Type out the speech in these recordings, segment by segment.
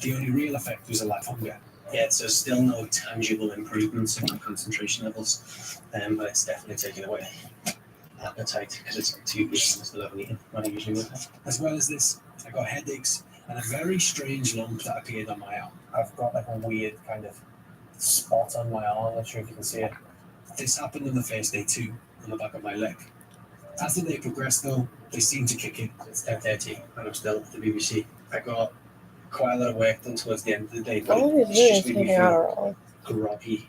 The only real effect was a lack of hunger. Yeah, so still no tangible improvements in my concentration levels, but it's definitely taken away appetite because it's like 2% of the level eaten when I usually would have. As well as this, I got headaches and a very strange lump that appeared on my arm. I've got like a weird kind of spot on my arm, I'm not sure if you can see it. This happened on the first day too, on the back of my leg. As the day progressed though, they seemed to kick in. It's 10:30 and I'm still at the BBC. I got quite a lot of work done towards the end of the day, but it's just made me feel groggy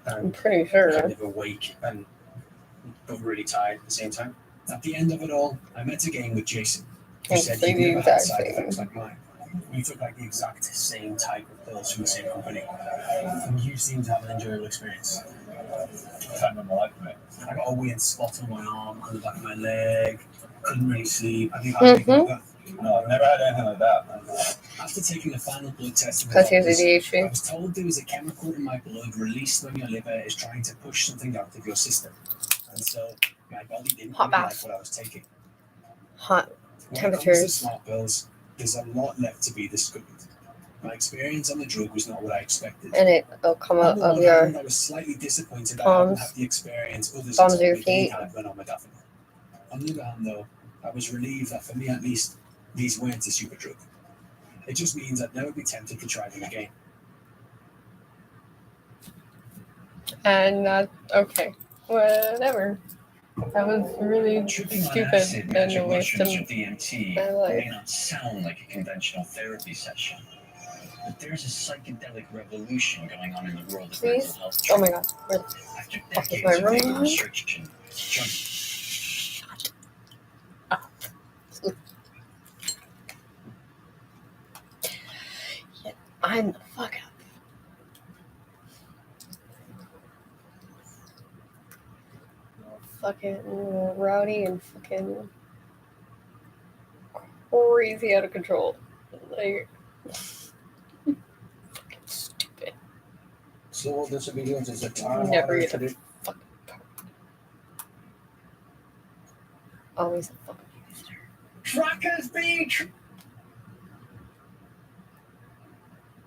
and I'm pretty sure. kind of awake and but really tired at the same time. At the end of it all, I met again with Jason, who said he'd never had side effects like mine. We took like the exact same type of pills from the same company, and you seem to have an enjoyable experience. I got a weird spot on my arm, on the back of my leg, couldn't really sleep. I think I like that. No, I've never had anything like that. After taking the final blood test, I was told there was a chemical in my blood released when your liver is trying to push something out of your system. And so my body didn't really like what I was taking. Hot temperatures. When it comes to smart pills, there's a lot left to be discovered. My experience on the drug was not what I expected. And it'll come out of your I was slightly disappointed that palms, I didn't have the experience others palms of your feet. had when on modafinil. On the other hand, though, I was relieved that for me at least, these weren't a super drug. It just means I'd never be tempted to try them again. And okay, whatever. That was really stupid and a waste of DMT may not sound like a conventional therapy session, but there's a psychedelic revolution going on in the world of mental health. Oh my god, really? After decades of legal restriction, shut up. Yeah, I'm the fuck up. Fucking rowdy and fucking crazy out of control. Like, fucking stupid. Civil disobedience is a time. Never get a fucking part. Always a fucking visitor. Truckers Beach!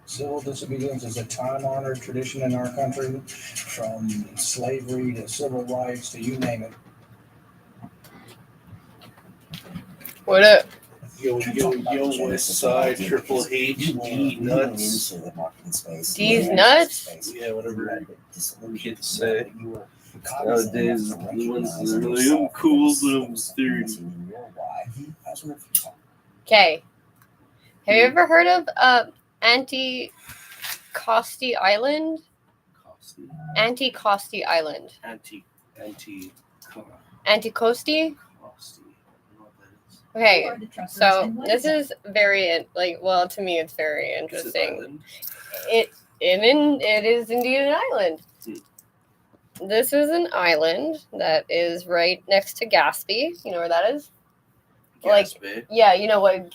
Civil disobedience is a time-honored tradition in our country, from slavery to civil rights to you name it. What up? Yo, West Side, Triple H, D nuts. D's nuts? Yeah, whatever kids say. Nowadays, the ones that are like, I'm cool, but I'm 30. Okay. Have you ever heard of Anticosti Island? Anticosti Island. Anticosti? Okay, so this is very to me it's very interesting. It is indeed an island. This is an island that is right next to Gaspé. You know where that is? Gaspé? Yeah, you know what?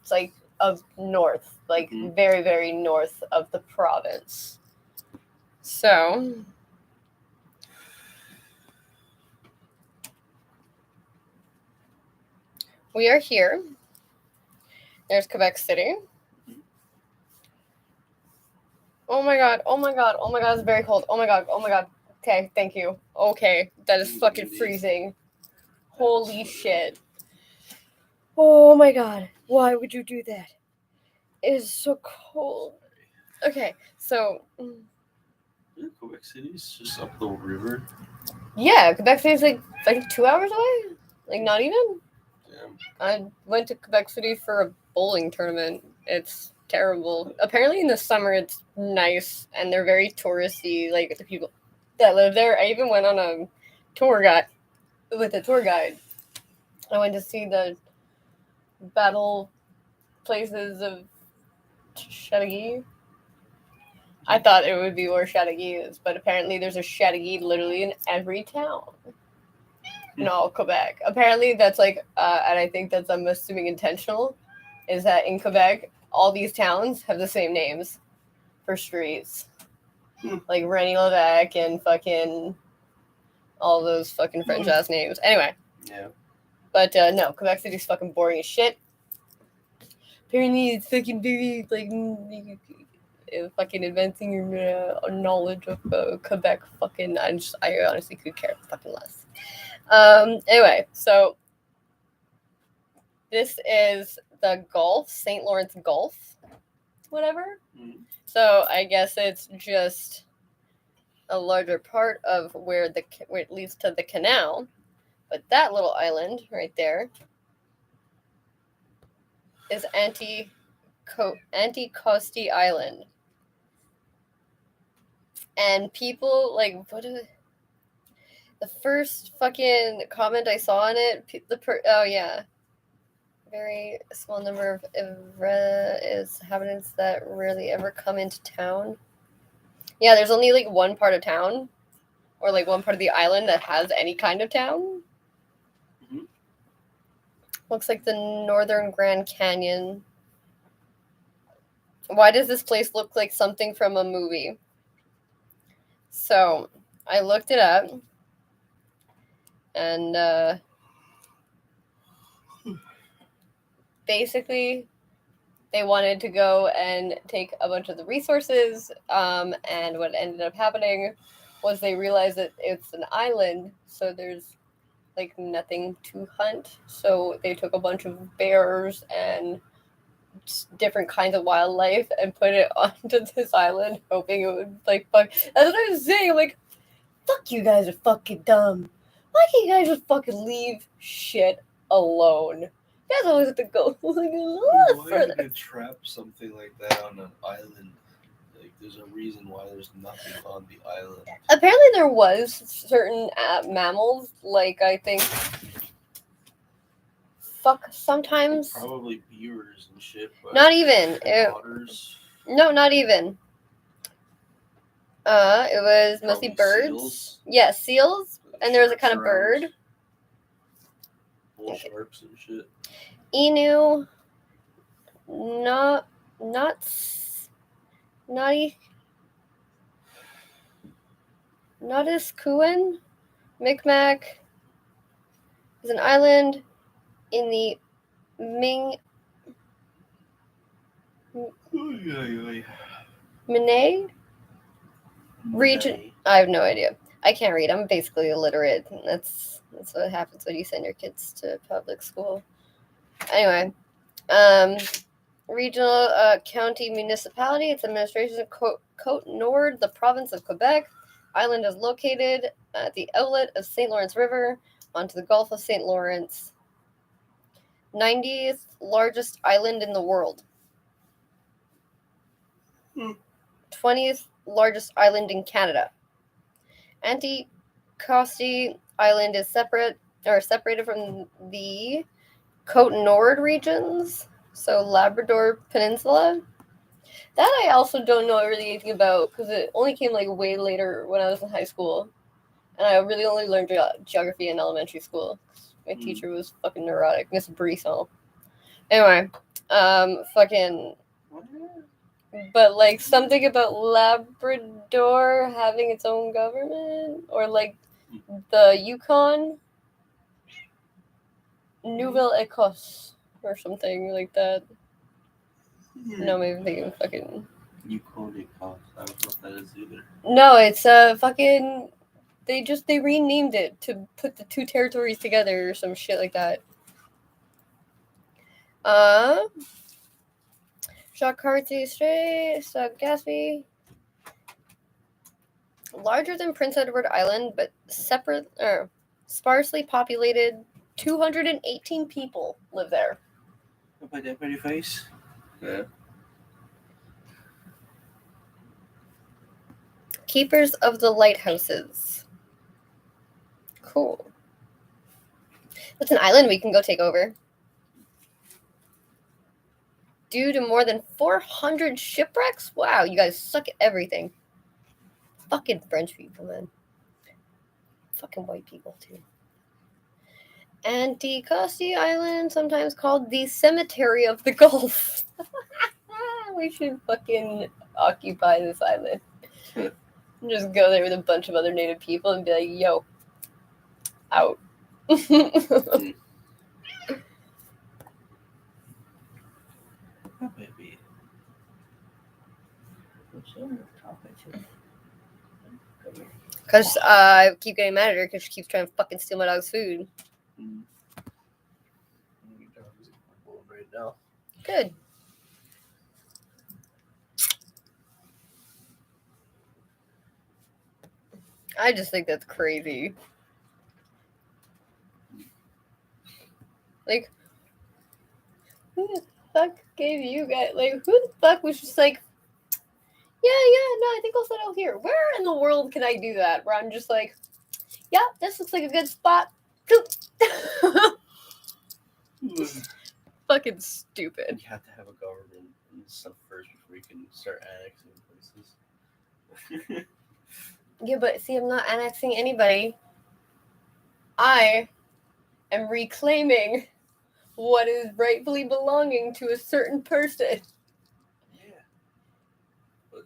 It's like of north, very, very north of the province. So we are here. There's Quebec City. Oh my god, it's very cold. Oh my god. Okay, thank you. Okay, that is fucking freezing. Holy shit. Oh my god, why would you do that? It is so cold. Okay, so Quebec City's just up the river. Yeah, Quebec City's like 2 hours away? Like not even? Damn. I went to Quebec City for a bowling tournament. It's terrible. Apparently in the summer it's nice and they're very touristy, like the people that live there. I even went on a tour guide with a tour guide. I went to see the battle places of Chateauguay. I thought it would be where Chateauguay is, but apparently there's a Chateauguay literally in every town in all Quebec. Apparently that's and I think that's, I'm assuming intentional, is that in Quebec, all these towns have the same names for streets. Like René Lévesque and fucking all those fucking French-ass names. Anyway. Yeah. But no, Quebec City's fucking boring as shit. apparently it's fucking very like fucking advancing your knowledge of Quebec. Fucking, I honestly could care fucking less. Anyway, so this is the Gulf, St. Lawrence Gulf, whatever. Mhm. So I guess it's just a larger part of where it leads to the canal. But that little island right there is Anticosti Island. And people, like, the first fucking comment I saw on it, oh yeah, very small number of inhabitants that rarely ever come into town. Yeah, there's only like one part of town, or like one part of the island that has any kind of town. Mhm. Looks like the Northern Grand Canyon. Why does this place look like something from a movie? So I looked it up, and basically they wanted to go and take a bunch of the resources, and what ended up happening was they realized that it's an island, so there's like nothing to hunt, so they took a bunch of bears and different kinds of wildlife and put it onto this island, hoping it would like fuck. That's what I was saying. I'm like, fuck, you guys are fucking dumb. Why can't you guys just fucking leave shit alone? You guys always have to go like a lot Why would further. you trap something like that on an island? Like, there's a reason why there's nothing on the island. Apparently, there was certain mammals, like I think, sometimes. Probably beavers and shit. But Not even. otters. No, not even. It was mostly Probably birds. seals. Yeah, seals, and there was a kind of Sharks around. bird. Bull sharks and shit. Inu, Notiskuan, Micmac is an island in the Ming Minay region. I have no idea. I can't read. I'm basically illiterate. That's what happens when you send your kids to public school. Anyway, regional county municipality. Its administration is Côte Nord, the province of Quebec. Island is located at the outlet of St. Lawrence River onto the Gulf of St. Lawrence. 90th largest island in the world. 20th largest island in Canada. Anticosti Island is separated from the Côte Nord regions, so Labrador Peninsula. That I also don't know really anything about because it only came like way later when I was in high school, and I really only learned geography in elementary school. My teacher was fucking neurotic, Miss Brisson. Anyway, fucking. But like something about Labrador having its own government, or like the Yukon, Nouvelle-Écosse, or something like that. No, maybe I'm thinking fucking. Yukon Écosse. I don't know what that is either. No, it's fucking. They renamed it to put the two territories together or some shit like that. Jacques Cartier Strait, Gaspé. Larger than Prince Edward Island, but sparsely populated. 218 people live there. By that pretty face? Yeah. Keepers of the lighthouses. Cool. That's an island we can go take over. Due to more than 400 shipwrecks? Wow, you guys suck at everything. Fucking French people, man. Fucking white people, too. Anticosti Island, sometimes called the Cemetery of the Gulf. We should fucking occupy this island. Just go there with a bunch of other native people and be like, yo, out. What's that? Because I keep getting mad at her because she keeps trying to fucking steal my dog's food. Mm. Your dog is bored right now. Good. I just think that's crazy. Like, who the fuck gave you guys, like, who the fuck was just like, yeah, no, I think I'll settle here. Where in the world can I do that? Where I'm just like, yeah, this looks like a good spot. Fucking stupid. You have to have a government and stuff first before you can start annexing places. Yeah, but see, I'm not annexing anybody. I am reclaiming what is rightfully belonging to a certain person. Yeah. But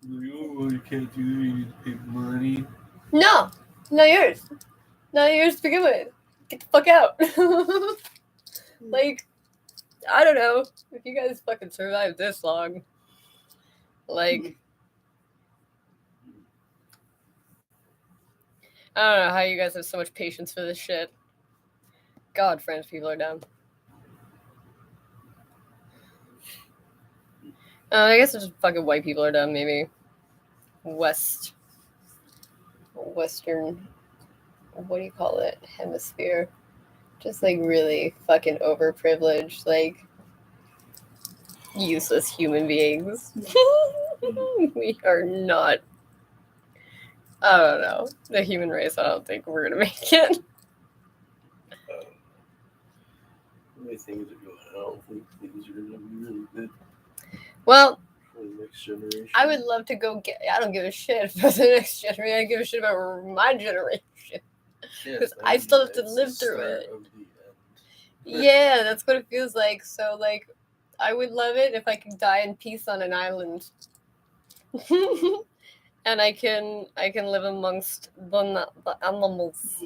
you can't do it. You need to pay money. No, not yours. Not yours to begin with. Get the fuck out. Like, I don't know. If you guys fucking survived this long, like, I don't know how you guys have so much patience for this shit. God, French people are dumb. I guess it's just fucking white people are dumb, maybe. Western, what do you call it? Hemisphere. Just like really fucking overprivileged, like useless human beings. We are not. I don't know. The human race, I don't think we're gonna make it. The way things are going, I don't think things are going to be really good Well, for the next generation. I would love to go get. I don't give a shit about the next generation. I give a shit about my generation. Because I still have to it's live the through start it. of the end. Yeah, that's what it feels like. So, like, I would love it if I could die in peace on an island, and I can live amongst the animals.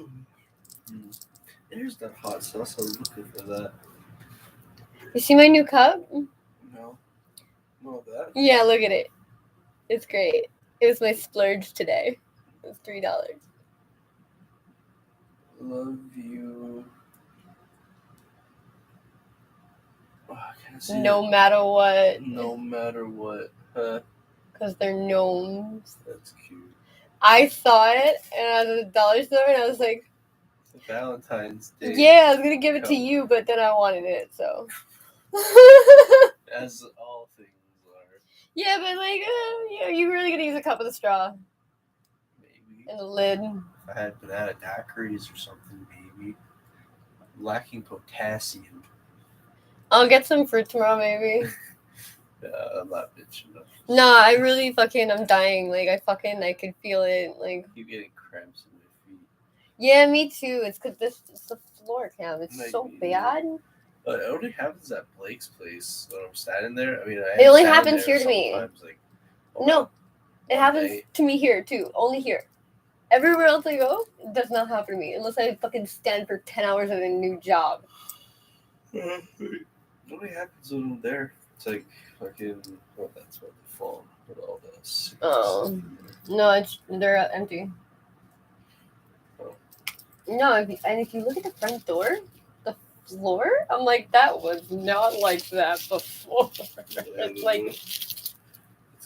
There's that hot sauce. I was looking for that. You see my new cup? No. No, that. Yeah, look at it. It's great. It was my splurge today. It was $3. Love you. Oh, I can't see No it. matter what, No matter what. Huh? because they're gnomes. That's cute. I saw it, and I was at the dollar store, and I was like, It's Valentine's Day. yeah, I was going to give it to Cup. you, but then I wanted it, so. As all things are. Yeah, but like, you really gonna use a cup with a straw Maybe. and a lid. If I had banana daiquiris or something, maybe. Lacking potassium. I'll get some fruit tomorrow, maybe. I'm not bitching enough. Nah, I really fucking, I'm dying. Like, I could feel it. Like, I keep getting cramps in my feet. yeah, me too. It's because it's the floor cam. It's so Maybe. bad. But it only happens at Blake's place when I'm standing there. I mean, It only happens here to me. Sometimes, like, No, it one happens day. to me here too. Only here. Everywhere else I go, it does not happen to me unless I fucking stand for 10 hours at a new job. It only happens when I'm there. It's like fucking. Well, that's what the fall with all this. Oh. No, they're empty. Oh. No, if you look at the front door, the floor, I'm like, that was not like that before. It's like, It's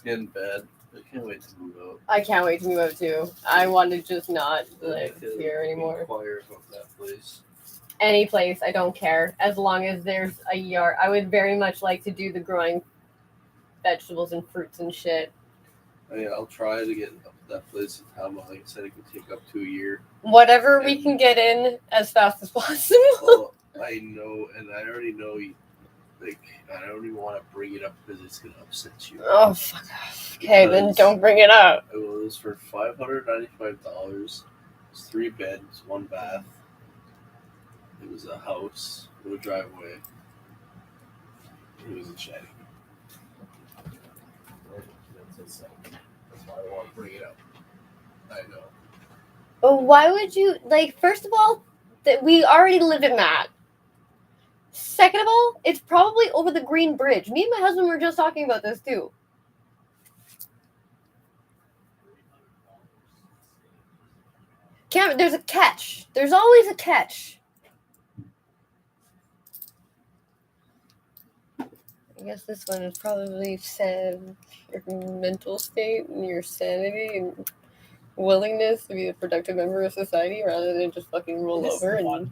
getting bad. I can't wait to move out. I can't wait to move out too. I want to just not live I here anymore. Inquire about that place. Any place, I don't care, as long as there's a yard. I would very much like to do the growing vegetables and fruits and shit. I mean, I'll try to get up to that place in town. But like I said, it could take up to a year. Whatever we can get in as fast as possible. Well, I know, and I already know. Like, I don't even want to bring it up because it's gonna upset you. Oh, fuck off. Okay, then Because- don't bring it up. It was for $595. It's 3 beds, 1 bath. It was a house, no driveway. It was a shed. That's why I want to bring it up. I know. But why would you, like, first of all, that we already live in that. Second of all, it's probably over the Green Bridge. Me and my husband were just talking about this too. There's a catch. There's always a catch. I guess this one is probably sad. Your mental state and your sanity and willingness to be a productive member of society rather than just fucking roll over and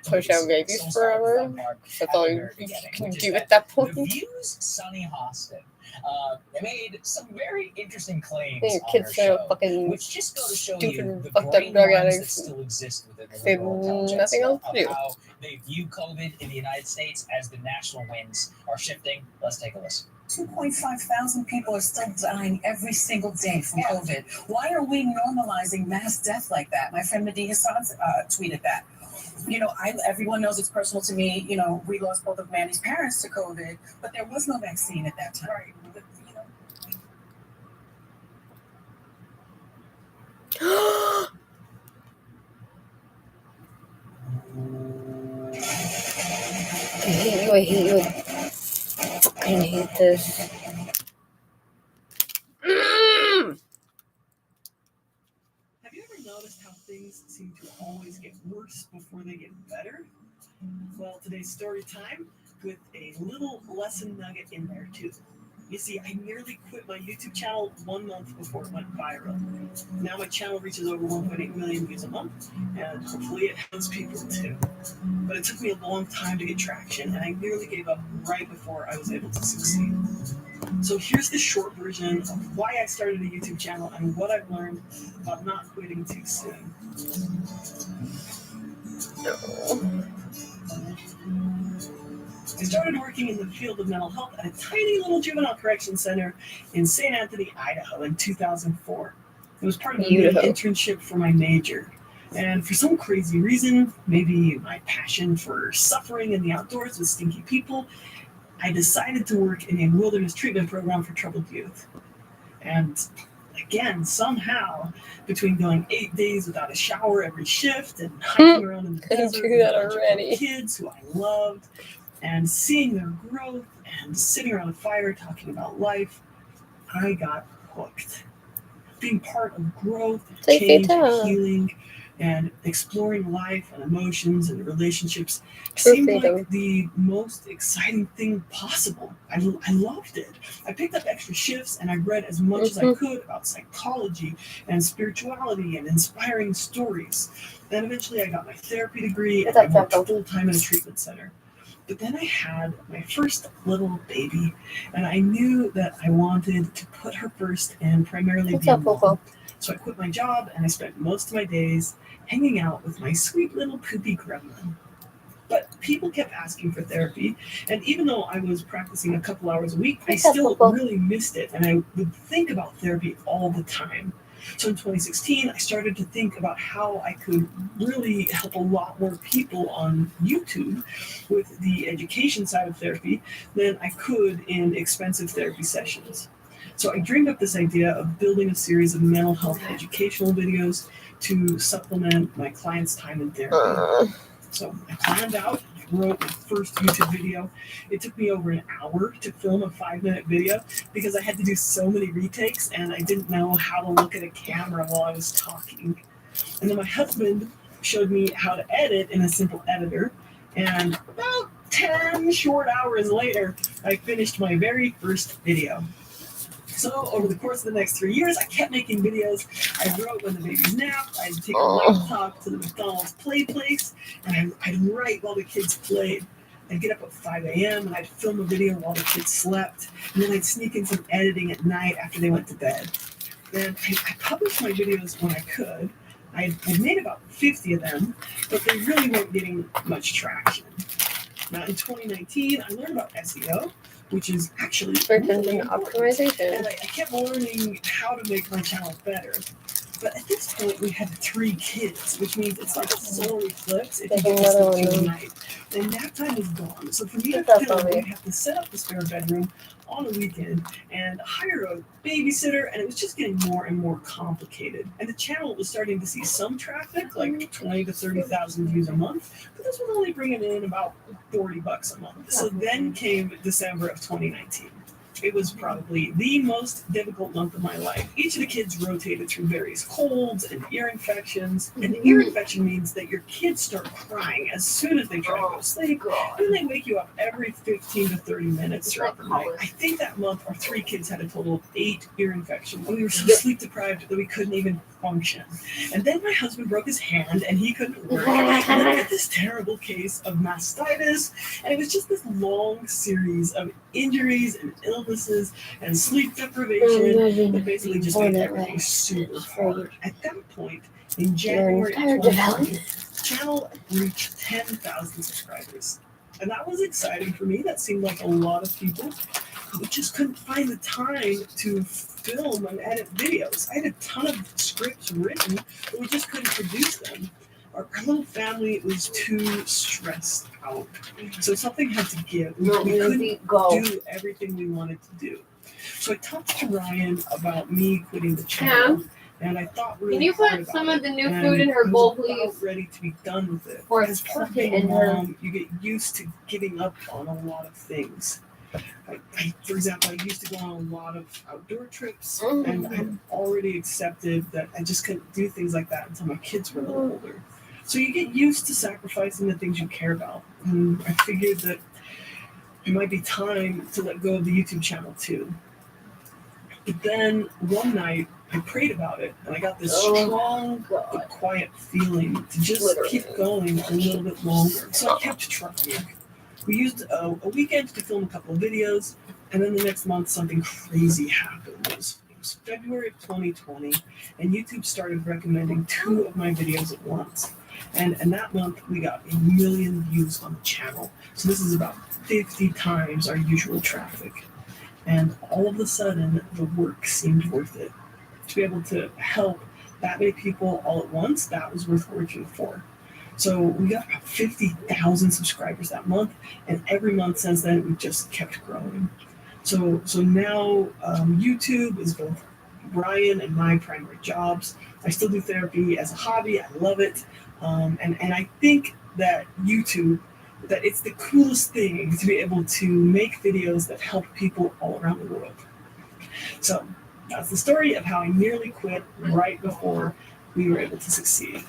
push out babies forever. That's all you can do at that point. The View's Sunny Hostin. They made some very interesting claims Your on kids their are show, fucking which just go to show stupid, you the fucked up brain drug worms that addicts. still exist within the They liberal have intelligence nothing else of to do. how they view COVID in the United States as the national winds are shifting. Let's take a listen. 2,500 people are still dying every single day from COVID. Why are we normalizing mass death like that? My friend Mehdi Hassan tweeted that. Everyone knows it's personal to me. We lost both of Manny's parents to COVID, but there was no vaccine at that time. Right. But, I hate you. I fucking hate this. Have you ever noticed how things seem to always get worse before they get better? Well, today's story time with a little lesson nugget in there too. You see, I nearly quit my YouTube channel 1 month before it went viral. Now my channel reaches over 1.8 million views a month, and hopefully it helps people too. But it took me a long time to get traction, and I nearly gave up right before I was able to succeed. So here's the short version of why I started a YouTube channel and what I've learned about not quitting too soon. I started working in the field of mental health at a tiny little juvenile correction center in St. Anthony, Idaho in 2004. It was part of a internship for my major. And for some crazy reason, maybe my passion for suffering in the outdoors with stinky people, I decided to work in a wilderness treatment program for troubled youth. And again, somehow, between going 8 days without a shower every shift and hiking around in the desert with a bunch of kids who I loved, and seeing their growth and sitting around a fire talking about life, I got hooked. Being part of growth, change, and healing, and exploring life and emotions and relationships seemed like the most exciting thing possible. I loved it. I picked up extra shifts and I read as much as I could about psychology and spirituality and inspiring stories. Then eventually I got my therapy degree and I worked full-time in a treatment center. But then I had my first little baby, and I knew that I wanted to put her first and primarily be a mom. So I quit my job, and I spent most of my days hanging out with my sweet little poopy gremlin. But people kept asking for therapy, and even though I was practicing a couple hours a week, I still really missed it, and I would think about therapy all the time. So in 2016, I started to think about how I could really help a lot more people on YouTube with the education side of therapy than I could in expensive therapy sessions. So I dreamed up this idea of building a series of mental health educational videos to supplement my clients' time in therapy. So I planned out, I wrote my first YouTube video. It took me over an hour to film a 5-minute video because I had to do so many retakes and I didn't know how to look at a camera while I was talking. And then my husband showed me how to edit in a simple editor. And about 10 short hours later, I finished my very first video. So over the course of the next 3 years, I kept making videos. I wrote when the babies napped. I'd take a laptop to the McDonald's play place, and I'd write while the kids played. I'd get up at 5 a.m. and I'd film a video while the kids slept, and then I'd sneak in some editing at night after they went to bed. Then I published my videos when I could. I'd made about 50 of them, but they really weren't getting much traction. Now in 2019, I learned about SEO, which is actually search engine optimization. And I kept learning how to make my channel better. But at this point, we had 3 kids, which means it's like a solar eclipse if you get to sleep through the night. And nap time is gone. So for me to film, I'd have to set up the spare bedroom on a weekend and hire a babysitter, and it was just getting more and more complicated. And the channel was starting to see some traffic, like 20 to 30,000 views a month, but this was only bringing in about $40 a month. So then came December of 2019. It was probably the most difficult month of my life. Each of the kids rotated through various colds and ear infections. And the ear infection means that your kids start crying as soon as they try to go to sleep. And they wake you up every 15 to 30 minutes throughout the night. I think that month our 3 kids had a total of 8 ear infections. We were so sleep deprived that we couldn't even function. And then my husband broke his hand and he couldn't work. And then we had this terrible case of mastitis. And it was just this long series of injuries and illnesses and sleep deprivation that basically just made everything super hard. At that point, in January of 2020, the channel reached 10,000 subscribers. And that was exciting for me. That seemed like a lot of people. We just couldn't find the time to film and edit videos. I had a ton of scripts written, but we just couldn't produce them. Our little family was too stressed out. So something had to give. We couldn't do everything we wanted to do. So I talked to Ryan about me quitting the channel. And I thought really Can you hard put about some it. of the new And food in her I bowl, was about please? ready to be done with it. Or As part of put it being a in her- mom, you get used to giving up on a lot of things. For example, I used to go on a lot of outdoor trips, and I had already accepted that I just couldn't do things like that until my kids were a little older. So you get used to sacrificing the things you care about. And I figured that it might be time to let go of the YouTube channel too. But then one night I prayed about it, and I got this strong but quiet feeling to just keep going a little bit longer. So I kept trying. We used a weekend to film a couple of videos, and then the next month something crazy happened. It was February of 2020, and YouTube started recommending 2 of my videos at once. And that month we got 1 million views on the channel. So this is about 50 times our usual traffic. And all of a sudden, the work seemed worth it. To be able to help that many people all at once, that was worth working for. So we got about 50,000 subscribers that month, and every month since then, we've just kept growing. So now YouTube is both Ryan and my primary jobs. I still do therapy as a hobby. I love it. And I think that YouTube, that it's the coolest thing to be able to make videos that help people all around the world. So that's the story of how I nearly quit right before we were able to succeed.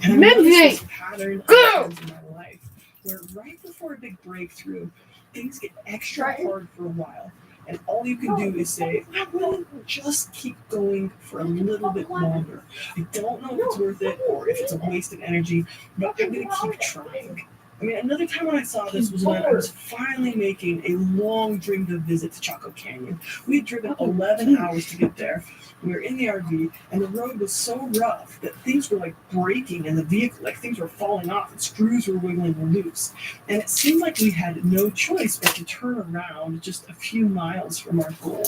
And I noticed this pattern happens in my life, where right before a big breakthrough, things get extra hard for a while. And all you can do is say, I'm going to just keep going for a little bit longer. I don't know if it's worth it or if it's a waste of energy, but I'm going to keep trying. I mean, another time when I saw this was when I was finally making a long dreamed of visit to Chaco Canyon. We had driven 11 hours to get there. We were in the RV, and the road was so rough that things were like breaking in the vehicle, like things were falling off and screws were wiggling loose. And it seemed like we had no choice but to turn around just a few miles from our goal.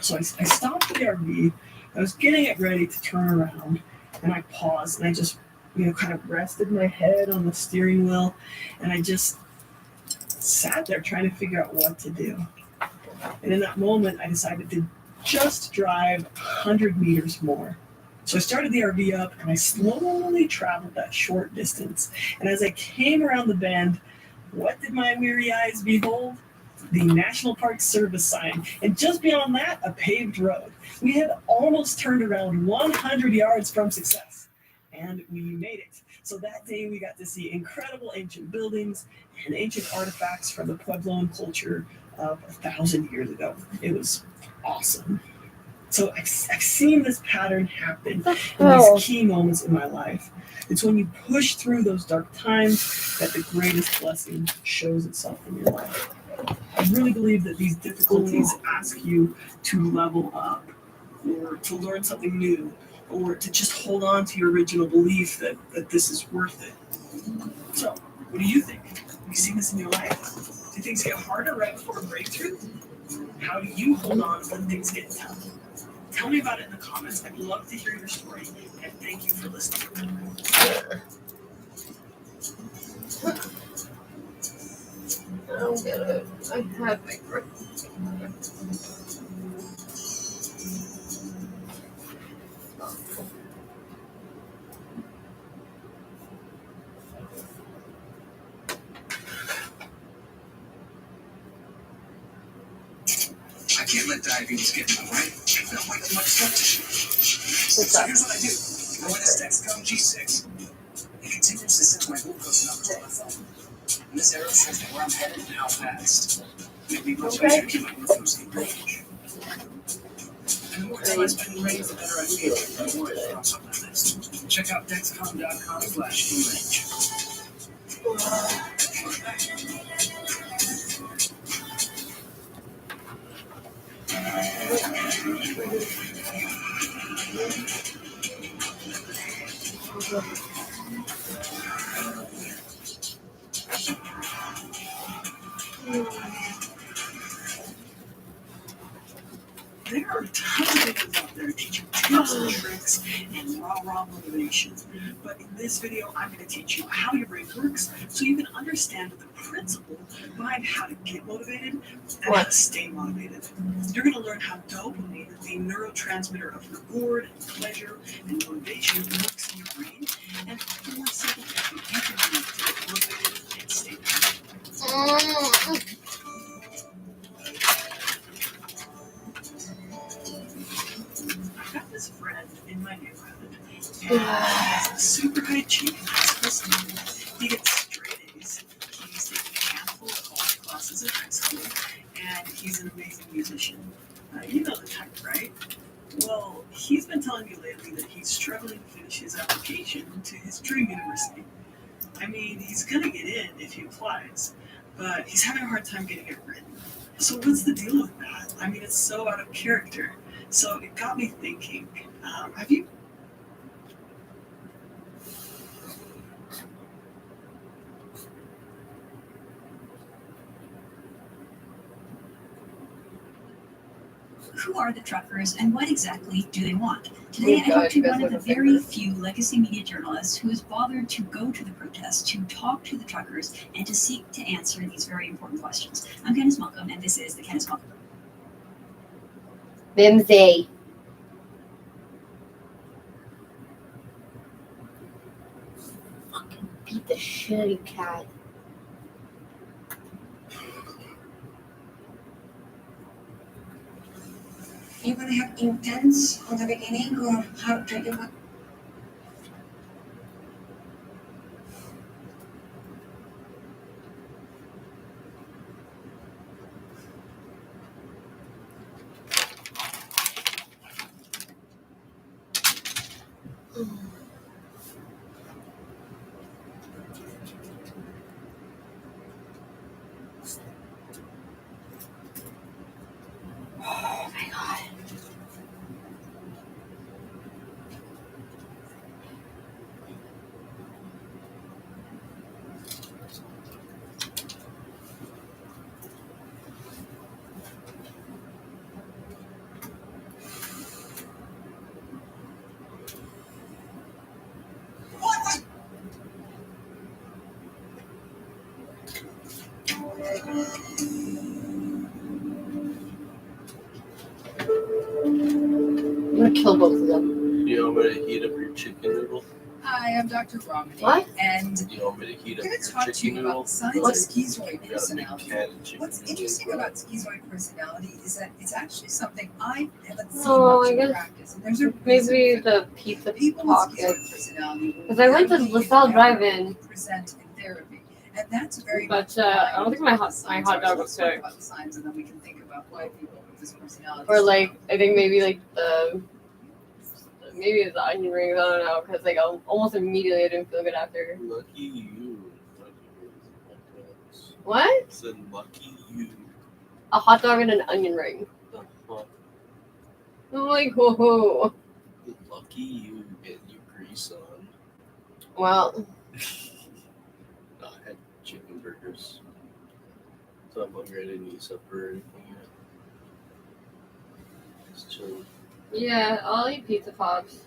So I stopped the RV. I was getting it ready to turn around, and I paused, and I just kind of rested my head on the steering wheel, and I just sat there trying to figure out what to do. And in that moment, I decided to just drive 100 meters more. So I started the RV up, and I slowly traveled that short distance. And as I came around the bend, what did my weary eyes behold? The National Park Service sign, and just beyond that, a paved road. We had almost turned around 100 yards from success. And we made it. So that day we got to see incredible ancient buildings and ancient artifacts from the Puebloan culture of 1,000 years ago. It was awesome. So I've seen this pattern happen in these key moments in my life. It's when you push through those dark times that the greatest blessing shows itself in your life. I really believe that these difficulties ask you to level up or to learn something new, or to just hold on to your original belief that this is worth it. So, what do you think? Have you seen this in your life? Do things get harder right before a breakthrough? How do you hold on when things get tough? Tell me about it in the comments. I'd love to hear your story, and thank you for listening. I don't get it. I have my can't let diabetes get in my way. I've got way too much stuff to do. So here's what I do. I went to Dexcom G6. It continuously sends my glucose numbers on my phone. And this arrow shows me where I'm headed and how fast. Make me much easier to keep my glucose in range. And the more time I spend in range, the better I feel. Don't worry, I'll put my list. Check out Dexcom.com/inrange. There are tons of videos out there teaching tips and tricks and raw motivation. But in this video, I'm going to teach you how your brain works so you can understand the principle behind how to get motivated and how to stay motivated. You're going to learn how dopamine, the neurotransmitter of reward, pleasure, and motivation, works in your brain, and 4 simple things you can do to get motivated and stay motivated. I've got this friend in my neighborhood, and he's a super high achieving high school student. He gets straight A's. He's taking a handful of college classes in high school, and he's an amazing musician. You know the type, right? Well, he's been telling me lately that he's struggling to finish his application to his dream university. I mean, he's gonna get in if he applies, but he's having a hard time getting it written. So what's the deal with that? I mean, it's so out of character. So it got me thinking, have you? Who are the truckers and what exactly do they want? Today I talked to one of the very few legacy media journalists who has bothered to go to the protest, to talk to the truckers, and to seek to answer these very important questions. I'm Candice Malcolm, and this is the Candice Malcolm. Bimsy. Fucking beat the shit out of you, cat. You want to have intense on the beginning, or how do you want? Oh my god. I'm gonna kill both of them. You want me to heat up your chicken noodle? Hi, I'm Dr. Romney. What? And You want me to heat I'm up going your to talk to chicken you noodle? about the science of What? schizoid You got a big personality. can of chicken What's noodle. interesting about schizoid personality is that it's actually something I haven't seen Oh, much I in guess practice. And there's a maybe reason for the that. pizza People with pocket. schizoid personality will Because I went to rarely, LaSalle if Drive-In. ever, present in therapy. And that's very But, much in line I don't think my with hot- the my signs hot are. dog So was let's talk good. about the signs, and then we can think about why people with this personality. Or like, I think maybe like maybe it's the onion rings, I don't know, because like almost immediately I didn't feel good after. Lucky you. Lucky you. What? I said lucky you. A hot dog and an onion ring. Uh-huh. I'm like, whoa. Lucky you get your grease on. Well, No, I had chicken burgers. So I'm hungry. I didn't eat supper or anything yet. Just chilling. yeah, I'll eat pizza pops.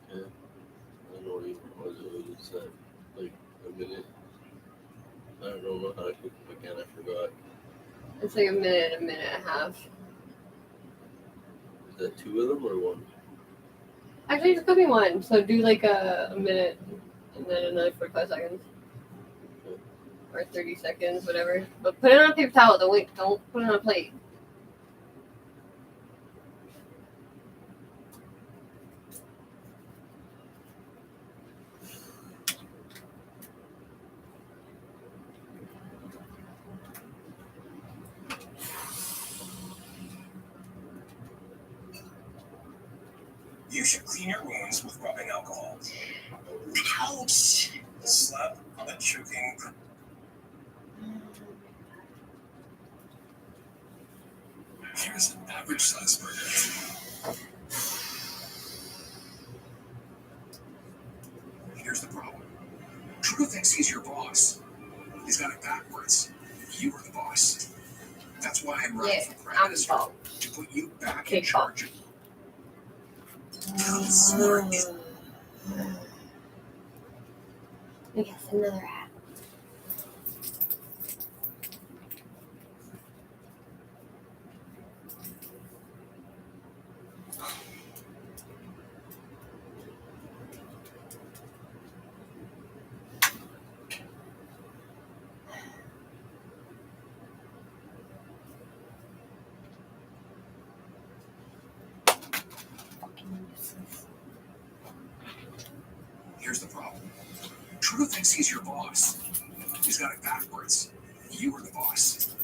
Yeah. I don't know what it was that, like a minute. I don't know how to cook them again. I forgot. It's like a minute and a half. Is that 2 of them or 1? Actually, just cook me one. So do like a minute and then another 45 seconds. Or 30 seconds, whatever. But put it on a paper towel. Don't put it on a plate. You should clean your wounds with rubbing alcohol. Ouch. Slap a choking. Here's an average size burger. Here's the problem. Trudeau thinks he's your boss. He's got it backwards. You are the boss. That's why I'm running for prime minister, to put you back in charge. How smart is I guess another app. Here's the problem. Trudeau thinks he's your boss. He's got it backwards. You are the boss.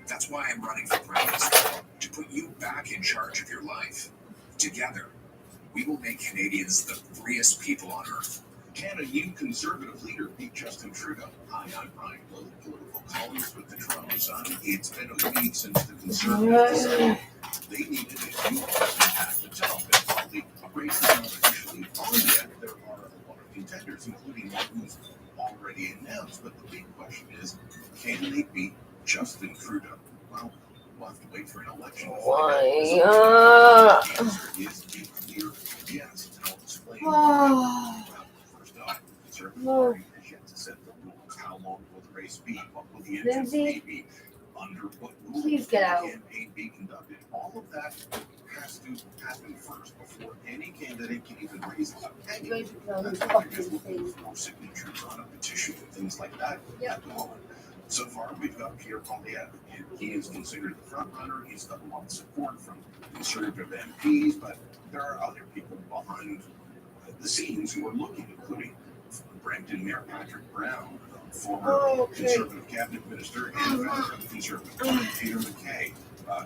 That's why I'm running for prime minister, to put you back in charge of your life. Together, we will make Canadians the freest people on earth. Can a new Conservative leader beat Justin Trudeau? Hi, I'm Brian Lowe, political columnist with the Toronto Sun. It's been a week since the Conservatives decided they needed a new president at the top. And while the race is not officially on yet, there are a lot of contenders, including one who's already announced. But the big question is, can they beat Justin Trudeau? Well, we'll have to wait for an election to find out. The answer is a clear yes. And I'll explain why. First off, the Conservative Party has yet to set the rules. How long will the race be? What will the entrance be? Under what rules will the campaign be conducted? All of that has to happen first before any candidate can even raise a penny. That's why you're just looking for more signatures on a petition and things like that at the moment. So far, we've got Pierre Poilievre. He is considered the front runner. He's got a lot of support from Conservative MPs, but there are other people behind the scenes who are looking, including Brampton Mayor Patrick Brown, former Conservative cabinet minister, and founder of the Conservative Party, Peter MacKay.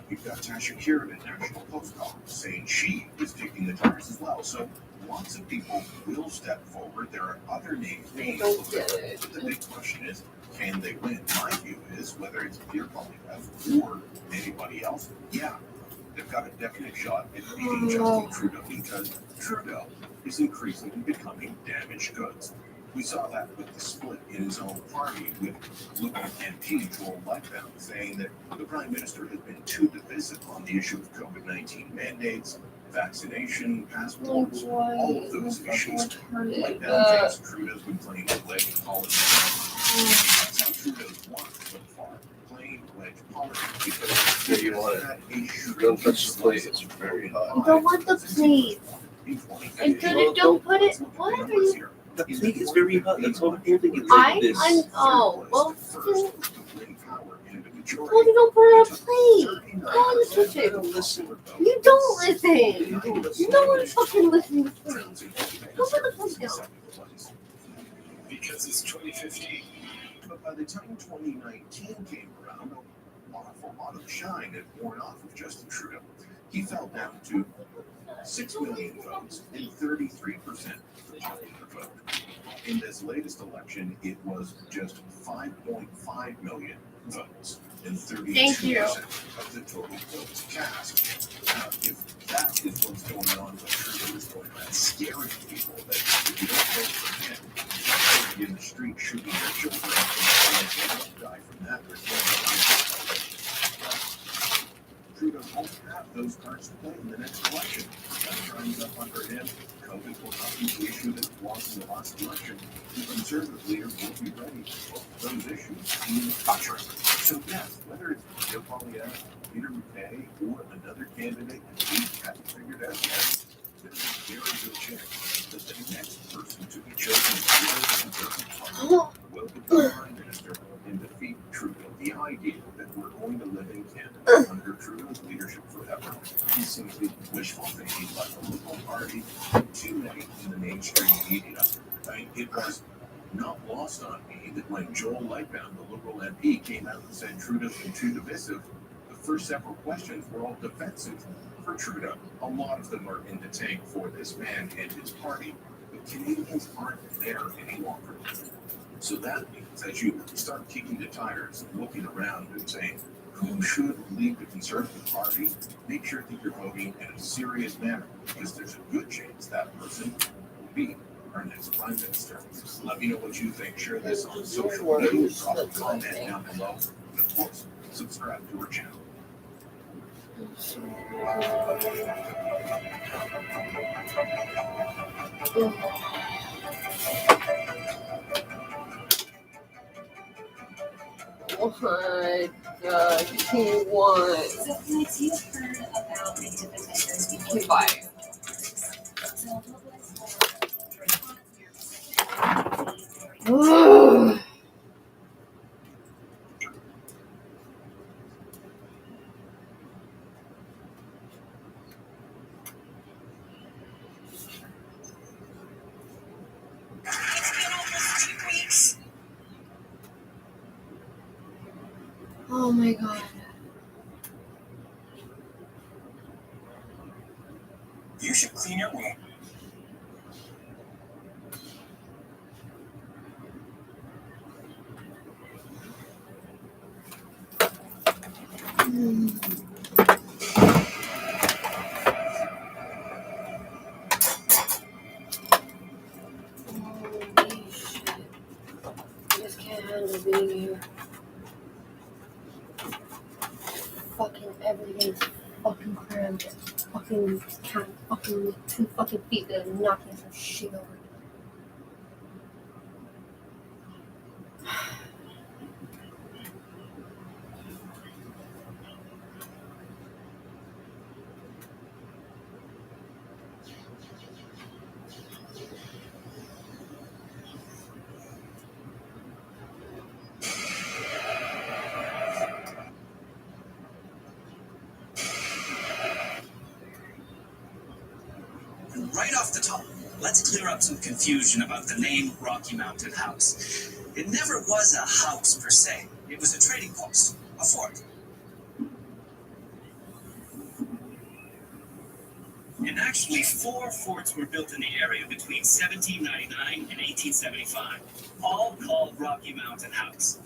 You've got Tasha Kieran at National Post column saying she is kicking the tires as well. So lots of people will step forward. There are other names being looked at, but the big question is, can they win? My view is whether it's Pierre Poilievre or anybody else, yeah, they've got a definite shot at beating Justin Trudeau because Trudeau is increasingly becoming damaged goods. We saw that with the split in his own party with Liberal MP Joel Lightbound saying that the Prime Minister has been too divisive on the issue of COVID-19 mandates, vaccination, passports, all of those issues. Lightbound thinks Trudeau's been playing wedge politics. That's how Trudeau's won so far, playing wedge politics because Yeah, you want that issue. Don't touch the plate, it's very hot. I don't want the plate. And don't put it. Whatever you. The plate is very hot, that's all I'm holding it Well, you don't put it on a plate. Go on the kitchen. You don't listen. No one fucking listens to me. Go put the plate down. Because it's 2015. But by the time 2019 came around, an awful lot of shine had worn off of Justin Trudeau. He fell down to 6 million votes and 33% of the popular vote. In this latest election, it was just 5.5 million votes and 32% of the total votes cast. Now, if that is what's going on, what Trudeau is going around scaring people that if you don't vote for him, they'll be in the street shooting their children and they won't die from that. Trudeau won't have those cards to play in the next election. That time's up under him. COVID will not be the issue that was in the last election. The Conservative leader will be ready to put those issues in the country. So yes, whether it's Pierre Poilievre, Peter MacKay, or another candidate that we haven't figured out yet, there's a very good chance that the next person to be chosen to the Conservative Party will become Prime Minister and defeat Trudeau. The idea that we're going to live in Canada under Trudeau's leadership forever is simply wishful thinking by the Liberal Party and too many in the mainstream media. It was not lost on me that when Joel Lightbound, the Liberal MP, came out and said Trudeau's been too divisive, the first several questions were all defensive for Trudeau. A lot of them are in the tank for this man and his party, but Canadians aren't there any longer. So that means as you start kicking the tires, looking around and saying, who should lead the Conservative Party? Make sure that you're voting in a serious manner, because there's a good chance that person will be our next Prime Minister. Let me know what you think. Share this on social media, drop a comment down below, and of course, subscribe to our channel. What do you want? So, Max, you've heard about the different vendors before. Bye. So, response Oh my god. You should clean your room. Holy shit. I just can't handle being here. Fucking everything's fucking cramped. Fucking can't fucking with 2 fucking feet that are knocking some shit over. Right off the top, let's clear up some confusion about the name Rocky Mountain House. It never was a house per se. It was a trading post, a fort. And actually, 4 forts were built in the area between 1799 and 1875, all called Rocky Mountain House.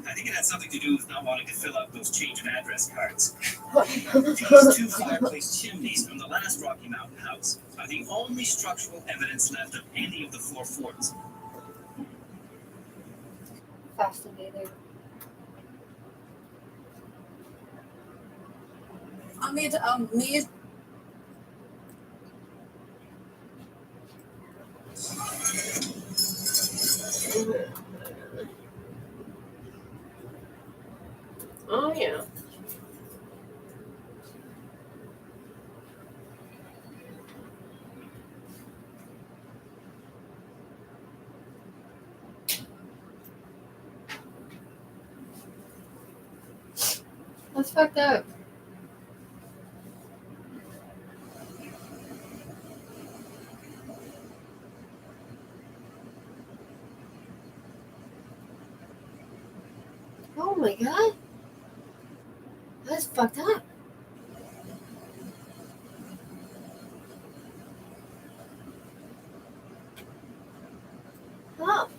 I think it had something to do with not wanting to fill out those change of address cards. These 2 fireplace chimneys from the last Rocky Mountain House are the only structural evidence left of any of the 4 forts. Fascinating. Me. Oh yeah. That's fucked up. Oh my god. That's fucked up. Oh.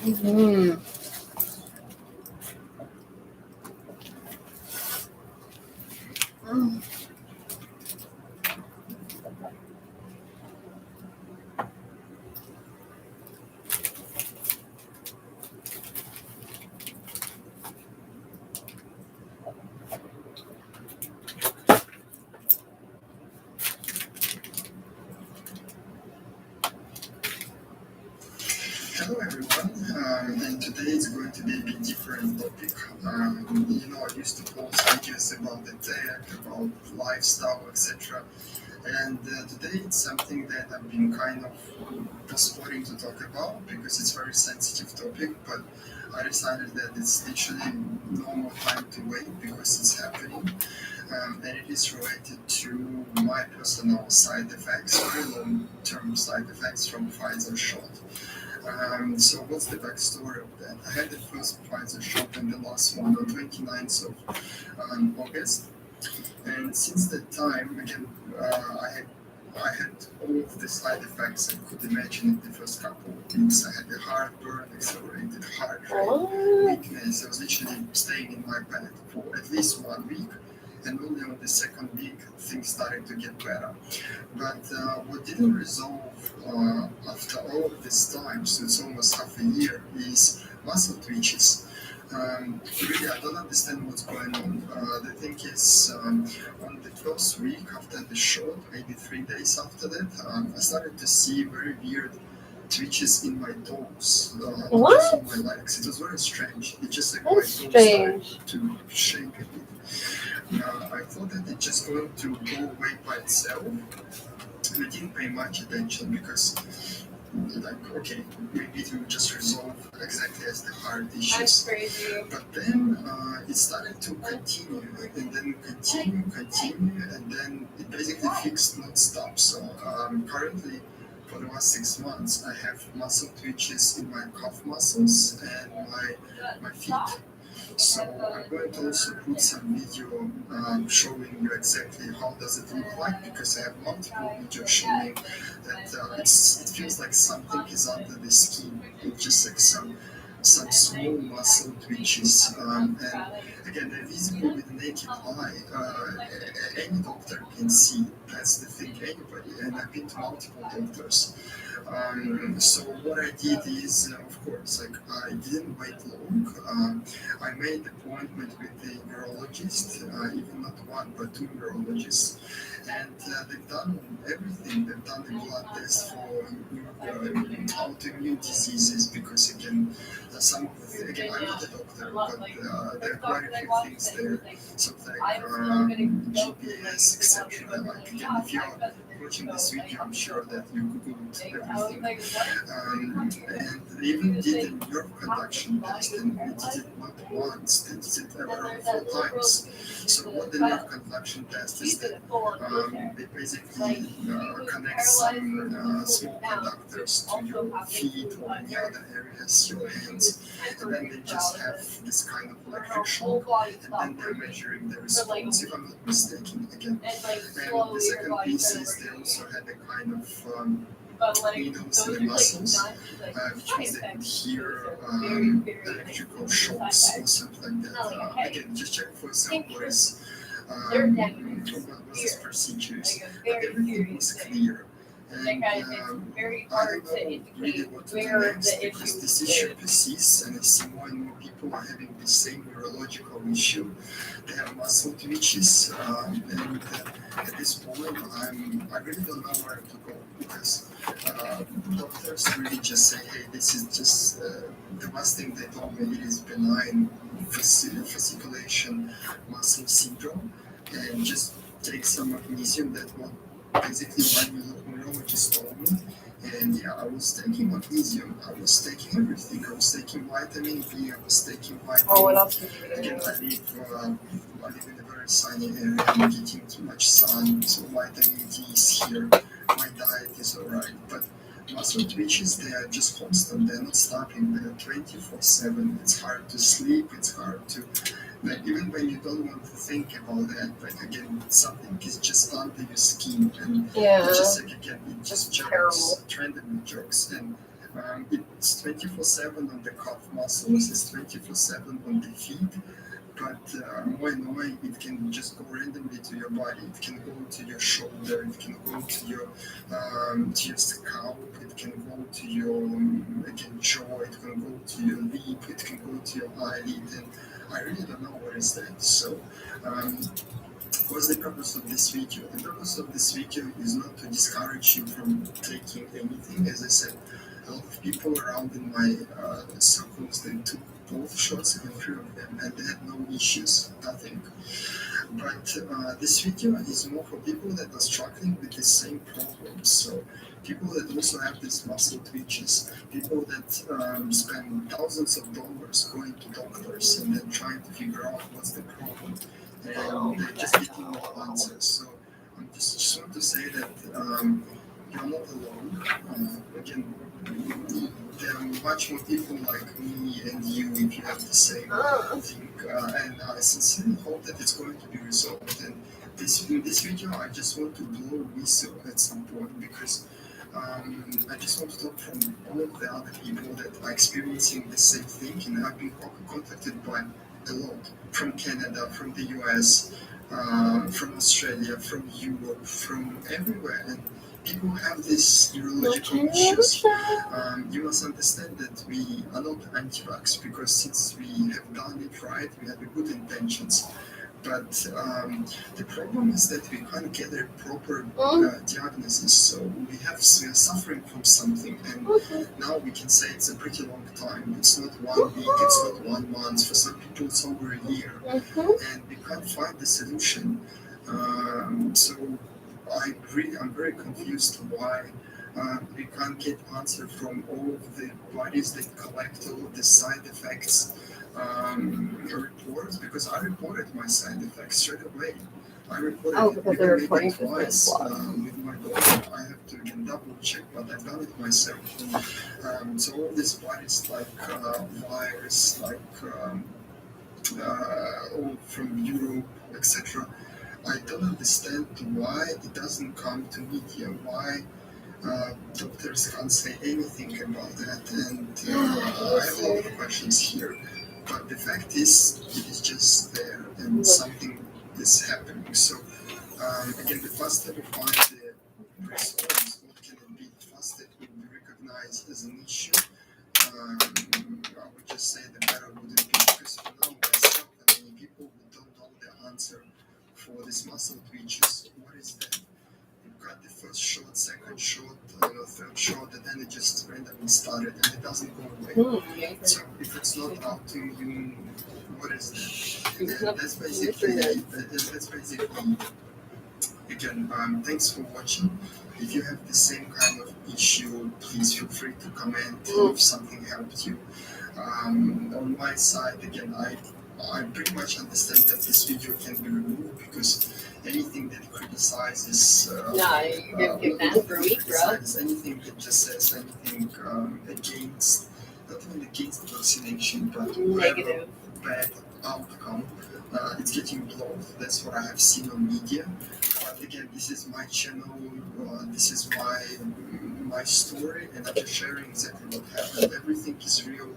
Mm-hmm. Hello everyone, and today it's going to be a bit different topic. I used to post videos about the tech, about lifestyle, etc. And today it's something that I've been kind of postponing to talk about because it's a very sensitive topic, but I decided that it's literally no more time to wait because it's happening. And it is related to my personal side effects, very long-term side effects from Pfizer shot. So what's the backstory of that? I had the first Pfizer shot and the last one on 29th of August. And since that time, again, I had all of the side effects I could imagine in the first couple of weeks. I had the heartburn, accelerated heart rate, weakness. I was literally staying in my bed for at least 1 week. And only on the second week, things started to get better. But what didn't resolve after all of this time, so it's almost half a year, is muscle twitches. Really, I don't understand what's going on. The thing is, on the first week after the shot, maybe 3 days after that, I started to see very weird twitches in my toes, just on my legs. It was very strange. It just like my toes started to shake a bit. I thought that it's just going to go away by itself, and I didn't pay much attention because, like, okay, maybe it will just resolve exactly as the heart issues. That's crazy. But then it started to continue, and then continue, and then it basically fixed non-stop. So currently, for the last 6 months, I have muscle twitches in my calf muscles and my feet. So I'm going to also put some video showing you exactly how does it look like, because I have multiple videos showing that it feels like something is under the skin. It's just like some small muscle twitches, and again, they're visible with the naked eye. Any doctor can see. That's the thing, anybody. And I've been to multiple doctors. So what I did is, of course, like I didn't wait long. I made an appointment with the neurologist, even not one but 2 neurologists, and they've done everything. They've done the blood test for autoimmune diseases because again, I'm not a doctor, but there are quite a few things there. Something like GPS, etc. Like again, if you're watching this video, I'm sure that you googled everything. And they even did a nerve conduction test, and we did it not once, they did it around 4 times. So what the nerve conduction test is that they basically connect some small conductors to your feet or any other areas, your hands, and then they just have this kind of electric shock, and then they're measuring the response, if I'm not mistaken, again. And the second piece is they also had a kind of needles in the muscles, which means they could hear electrical shocks or something like that. Again, just check for example what was this procedures, but everything was clear. And I don't know really what to do next because this issue persists, and I see more and more people are having the same neurological issue. They have muscle twitches, and at this point, I really don't know where to go because doctors really just say, hey, this is just the last thing they told me is benign fasciculation muscle syndrome, and just take some magnesium. That what basically my neurologist told me. And yeah, I was taking magnesium, I was taking everything, I was taking vitamin B, I was taking vitamin. Oh, what else did you do? Again, I live in a very sunny area, I'm getting too much sun, so vitamin D is here, my diet is alright, but muscle twitches, they are just constant, they're not stopping, they're 24/7, it's hard to sleep, it's hard to, like, even when you don't want to think about that, like again, something is just under your skin, and it's just like again, it just jerks, randomly jerks, and it's 24/7 on the calf muscles, it's 24/7 on the feet, but more annoying, it can just go randomly to your body, it can go to your shoulder, it can go to your scalp, it can go to your again jaw, it can go to your lip, it can go to your eyelid, and I really don't know what is that. So, what's the purpose of this video? The purpose of this video is not to discourage you from taking anything. As I said, a lot of people around in my circles, they took both shots, even 3 of them, and they had no issues, nothing. But this video is more for people that are struggling with the same problems. So people that also have these muscle twitches, people that spend thousands of dollars going to doctors and then trying to figure out what's the problem, and they're just getting no answers. So I just want to say that you're not alone. Again, there are much more people like me and you if you have the same thing, and I sincerely hope that it's going to be resolved. And in this video, I just want to blow a whistle at some point, because I just want to talk from all of the other people that are experiencing the same thing, and I've been contacted by a lot from Canada, from the US, from Australia, from Europe, from everywhere, and people have these neurological issues. You must understand that we are not anti-vax, because since we have done it right, we have good intentions. But the problem is that we can't get a proper diagnosis. So we are suffering from something, and now we can say it's a pretty long time. It's not 1 week, it's not 1 month. For some people, it's over a year, and we can't find the solution. So I'm very confused why we can't get answer from all of the bodies that collect all of the side effects reports, because I reported my side effects straight away. I reported because they're reporting twice with my daughter. I have to again double check, but I've done it myself. So all these bodies like virus, like all from Europe, etc. I don't understand why it doesn't come to media, why doctors can't say anything about that, and I have a lot of questions here, but the fact is, it is just there, and something is happening. So, again, the faster we find the response, what can it be? The faster it will be recognized as an issue. I would just say the better would it be, because for now, myself and many people who don't know the answer for this muscle twitches, what is that? You've got the first shot, second shot, third shot, and then it just randomly started, and it doesn't go away. So if it's not autoimmune, what is that? And that's basically, again, thanks for watching. If you have the same kind of issue, please feel free to comment if something helped you. On my side, again, I pretty much understand that this video can be removed, because anything that criticizes you're gonna get banned for a week, bro. Anything that just says anything against, not even against vaccination, but Negative. Bad outcome, it's getting blocked. That's what I have seen on media. But again, this is my channel, this is my story, and I'm just sharing exactly what happened. Everything is real.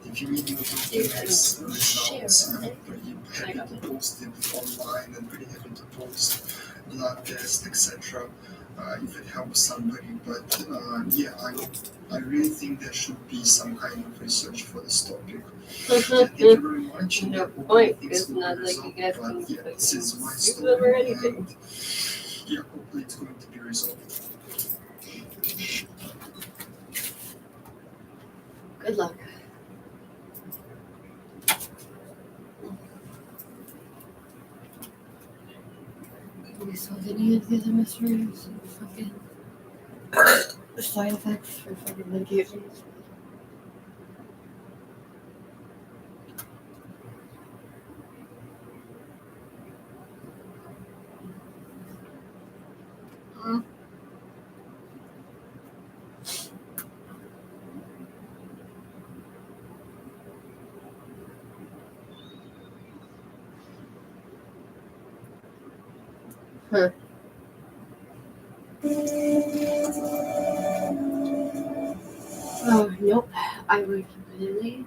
If you need more documents, results, I'm pretty happy to post it online, and pretty happy to post blood tests, etc. If it helps somebody. But yeah, I really think there should be some kind of research for this topic. Thank you very much. No point. It's not like you guys can this is my use them story, or anything. and yeah, hopefully it's going to be resolved. Good luck. We solved any of the other mysteries. Fucking side effects for fucking medications. Huh. Oh, nope. I would really.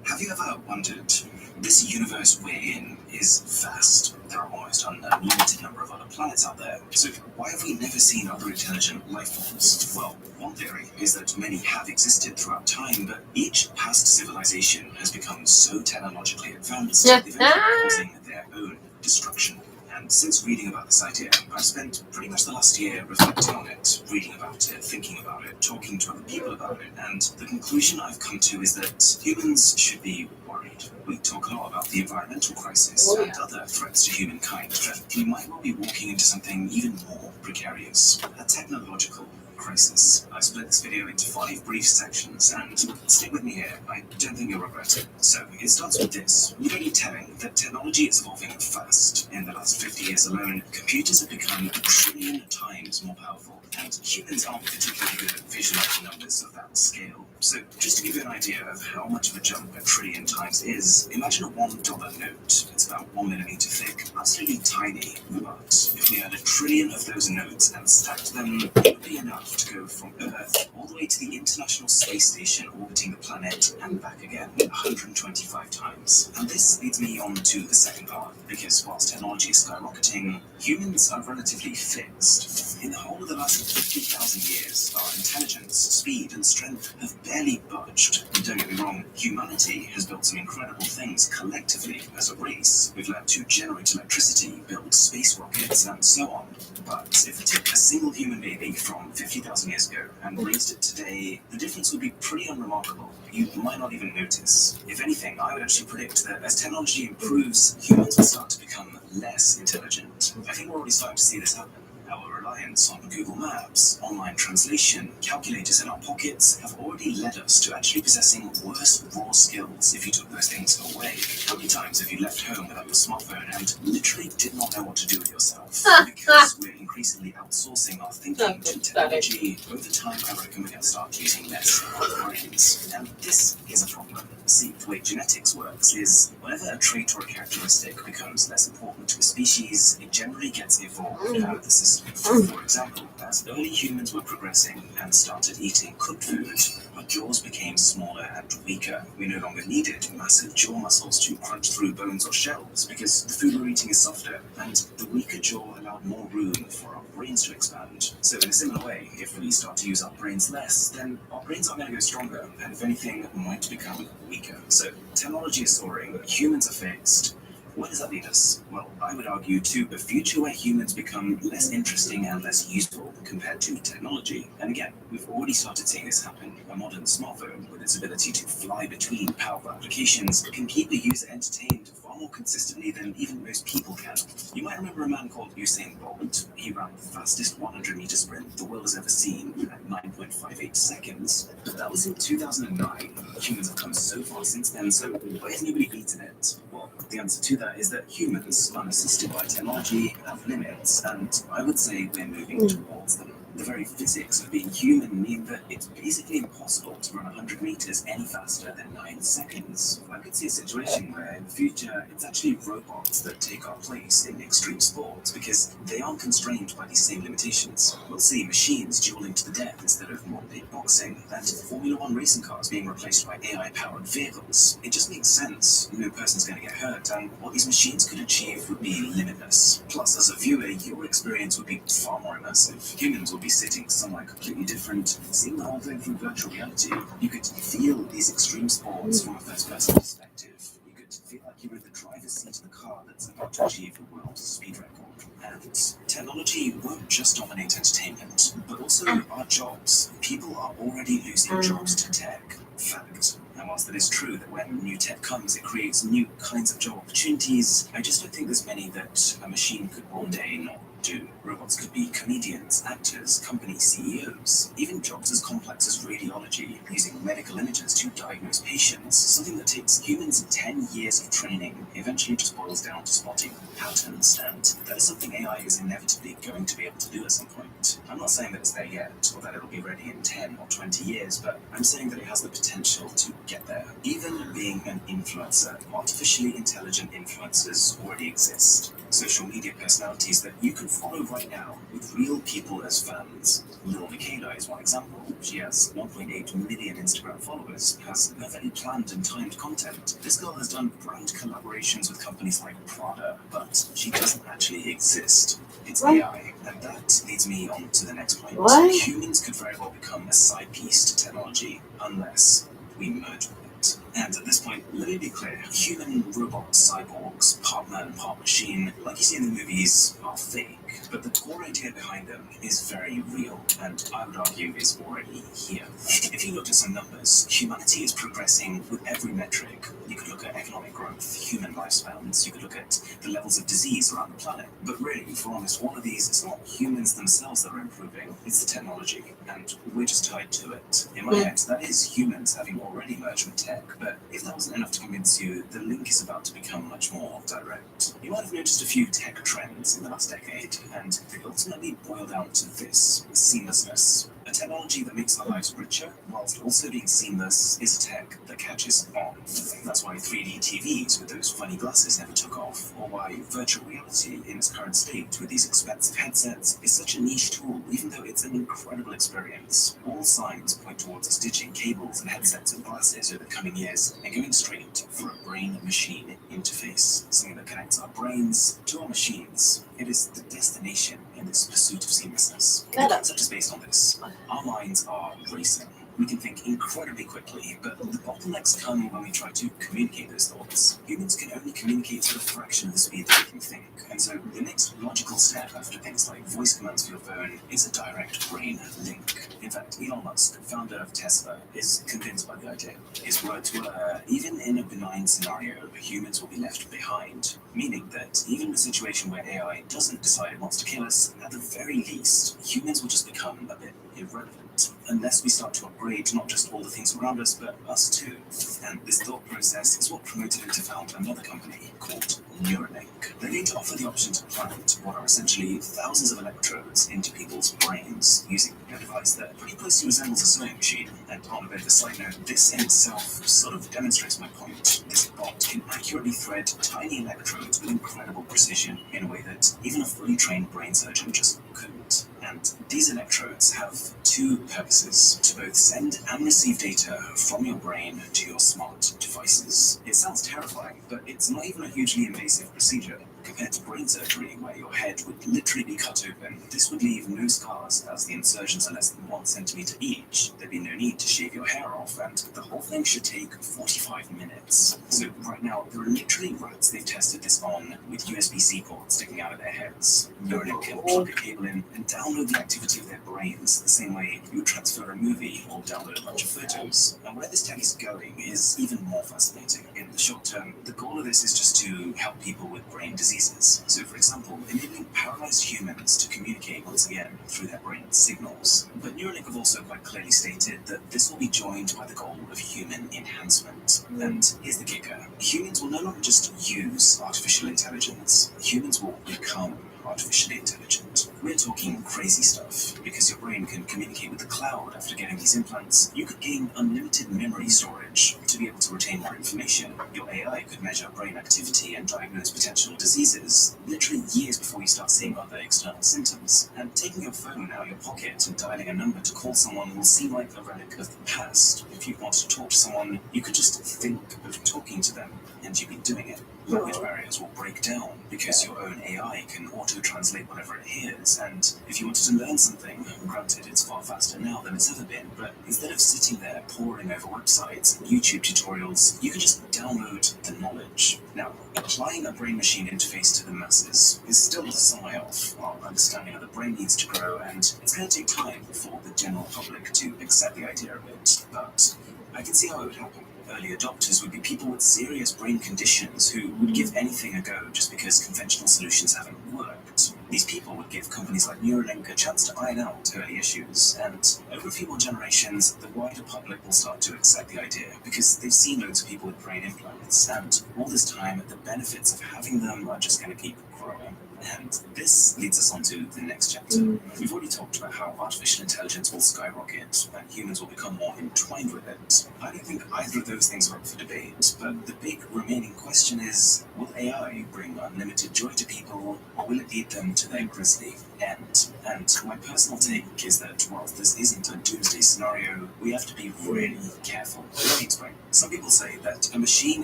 Have you ever wondered, this universe we're in is vast. There are almost an unlimited number of other planets out there. So why have we never seen other intelligent life forms? Well, one theory is that many have existed throughout time, but each past civilization has become so technologically advanced, they've ended up causing their own destruction. And since reading about this idea, I've spent pretty much the last year reflecting on it, reading about it, thinking about it, talking to other people about it, and the conclusion I've come to is that humans should be worried. We talk a lot about the environmental crisis and other threats to humankind, but we might well be walking into something even more precarious, a technological crisis. I split this video into 5 brief sections, and stick with me here, I don't think you'll regret it. So, it starts with this. Literally telling that technology is evolving fast. In the last 50 years alone, computers have become 1 trillion times more powerful, and humans aren't particularly good at visualizing numbers of that scale. So, just to give you an idea of how much of a jump 1 trillion times is, imagine a $1 note. It's about 1 millimeter thick, absolutely tiny, but if we had 1 trillion of those notes and stacked them, it would be enough to go from Earth all the way to the International Space Station orbiting the planet and back again 125 times. And this leads me on to the second part, because whilst technology is skyrocketing, humans are relatively fixed. In the whole of the last 50,000 years, our intelligence, speed, and strength have barely budged. And don't get me wrong, humanity has built some incredible things collectively as a race. We've learned to generate electricity, build space rockets, and so on. But if we took a single human baby from 50,000 years ago and raised it today, the difference would be pretty unremarkable. You might not even notice. If anything, I would actually predict that as technology improves, humans will start to become less intelligent. I think we're already starting to see this happen. Our reliance on Google Maps, online translation, calculators in our pockets have already led us to actually possessing worse raw skills if you took those things away. How many times have you left home without your smartphone and literally did not know what to do with yourself? Because we're increasingly outsourcing our thinking to technology, over time I reckon we're going to start using less of our brains. And this is a problem. See, the way genetics works is whenever a trait or a characteristic becomes less important to a species, it generally gets evolved out of the system. For example, as early humans were progressing and started eating cooked food, our jaws became smaller and weaker. We no longer needed massive jaw muscles to crunch through bones or shells because the food we're eating is softer, and the weaker jaw allowed more room for our brains to expand. So in a similar way, if we start to use our brains less, then our brains aren't going to go stronger, and if anything, might become weaker. So technology is soaring, humans are fixed. Where does that lead us? Well, I would argue to a future where humans become less interesting and less useful compared to technology. And again, we've already started seeing this happen. A modern smartphone, with its ability to fly between powerful applications, can keep a user entertained far more consistently than even most people can. You might remember a man called Usain Bolt. He ran the fastest 100-meter sprint the world has ever seen at 9.58 seconds. That was in 2009. Humans have come so far since then, so why has nobody beaten it? Well, the answer to that is that humans, unassisted by technology, have limits, and I would say we're moving towards them. The very physics of being human mean that it's basically impossible to run 100 meters any faster than 9 seconds. I could see a situation where in the future it's actually robots that take our place in extreme sports because they aren't constrained by these same limitations. We'll see machines dueling to the death instead of modern-day boxing, and Formula 1 racing cars being replaced by AI-powered vehicles. It just makes sense. No person's going to get hurt, and what these machines could achieve would be limitless. Plus, as a viewer, your experience would be far more immersive. Humans will be sitting somewhere completely different, seeing the whole thing through virtual reality. You could feel these extreme sports from a first-person perspective. You could feel like you're in the driver's seat of the car that's about to achieve a world speed record. And technology won't just dominate entertainment, but also our jobs. People are already losing jobs to tech. Fact. And whilst it is true that when new tech comes, it creates new kinds of job opportunities, I just don't think there's many that a machine could one day not do. Robots could be comedians, actors, company CEOs, even jobs as complex as radiology, using medical images to diagnose patients, something that takes humans 10 years of training, eventually just boils down to spotting patterns, and that is something AI is inevitably going to be able to do at some point. I'm not saying that it's there yet, or that it'll be ready in 10 or 20 years, but I'm saying that it has the potential to get there. Even being an influencer, artificially intelligent influencers already exist. social media personalities that you can follow right now with real people as fans. Lil Miquela is one example. She has 1.8 million Instagram followers, has perfectly planned and timed content. This girl has done brand collaborations with companies like Prada, but she doesn't actually exist. It's AI, and that leads me on to the next point. Humans could very well become a side piece to technology, unless we merge with it. And at this point, let me be clear. Human, robots, cyborgs, part man, part machine, like you see in the movies, are fake. But the core idea behind them is very real, and I would argue is already here. If you looked at some numbers, humanity is progressing with every metric. You could look at economic growth, human lifespans, you could look at the levels of disease around the planet. But really, for almost all of these, it's not humans themselves that are improving, it's the technology, and we're just tied to it. In my head, that is humans having already merged with tech, but if that wasn't enough to convince you, the link is about to become much more direct. You might have noticed a few tech trends in the last decade, and they ultimately boil down to this: seamlessness. A technology that makes our lives richer, whilst also being seamless, is a tech that catches on. That's why 3D TVs with those funny glasses never took off, or why virtual reality in its current state with these expensive headsets is such a niche tool, even though it's an incredible experience. All signs point towards us ditching cables and headsets and glasses over the coming years and going straight for a brain-machine interface, something that connects our brains to our machines. It is the destination in this pursuit of seamlessness. The concept is based on this. Our minds are racing. We can think incredibly quickly, but the bottlenecks come when we try to communicate those thoughts. Humans can only communicate at a fraction of the speed that we can think, and so the next logical step after things like voice commands for your phone is a direct brain link. In fact, Elon Musk, founder of Tesla, is convinced by the idea. His words were, even in a benign scenario, humans will be left behind, meaning that even in a situation where AI doesn't decide it wants to kill us, at the very least, humans will just become a bit irrelevant, unless we start to upgrade not just all the things around us, but us too. And this thought process is what promoted him to found another company called Neuralink. They're going to offer the option to plant what are essentially thousands of electrodes into people's brains using a device that pretty closely resembles a sewing machine. And on a bit of a side note, this in itself sort of demonstrates my point. This bot can accurately thread tiny electrodes with incredible precision in a way that even a fully trained brain surgeon just couldn't. And these electrodes have two purposes: to both send and receive data from your brain to your smart devices. It sounds terrifying, but it's not even a hugely invasive procedure. Compared to brain surgery, where your head would literally be cut open, this would leave no scars as the incisions are less than 1 centimeter each. There'd be no need to shave your hair off, and the whole thing should take 45 minutes. So right now, there are literally rats they've tested this on with USB-C ports sticking out of their heads. Neuralink can plug a cable in and download the activity of their brains the same way you would transfer a movie or download a bunch of photos. And where this tech is going is even more fascinating. In the short term, the goal of this is just to help people with brain diseases. So, for example, enabling paralyzed humans to communicate once again through their brain signals. But Neuralink have also quite clearly stated that this will be joined by the goal of human enhancement. And here's the kicker: humans will no longer just use artificial intelligence. Humans will become artificially intelligent. We're talking crazy stuff, because your brain can communicate with the cloud after getting these implants. You could gain unlimited memory storage to be able to retain more information. Your AI could measure brain activity and diagnose potential diseases literally years before you start seeing other external symptoms. And taking your phone out of your pocket and dialing a number to call someone will seem like a relic of the past. If you want to talk to someone, you could just think of talking to them, and you'd be doing it. Language barriers will break down because your own AI can auto-translate whatever it hears, and if you wanted to learn something, granted it's far faster now than it's ever been, but instead of sitting there poring over websites and YouTube tutorials, you can just download the knowledge. Now, applying a brain-machine interface to the masses is still a sign-off. Our understanding of the brain needs to grow, and it's going to take time for the general public to accept the idea of it, but I can see how it would happen. Early adopters would be people with serious brain conditions who would give anything a go just because conventional solutions haven't worked. These people would give companies like Neuralink a chance to iron out early issues, and over a few more generations, the wider public will start to accept the idea because they've seen loads of people with brain implants, and all this time, the benefits of having them are just going to keep growing. And this leads us on to the next chapter. We've already talked about how artificial intelligence will skyrocket and humans will become more entwined with it. I don't think either of those things are up for debate, but the big remaining question is, will AI bring unlimited joy to people, or will it lead them to their grisly end? And my personal take is that whilst this isn't a doomsday scenario, we have to be really careful. Let me explain. Some people say that a machine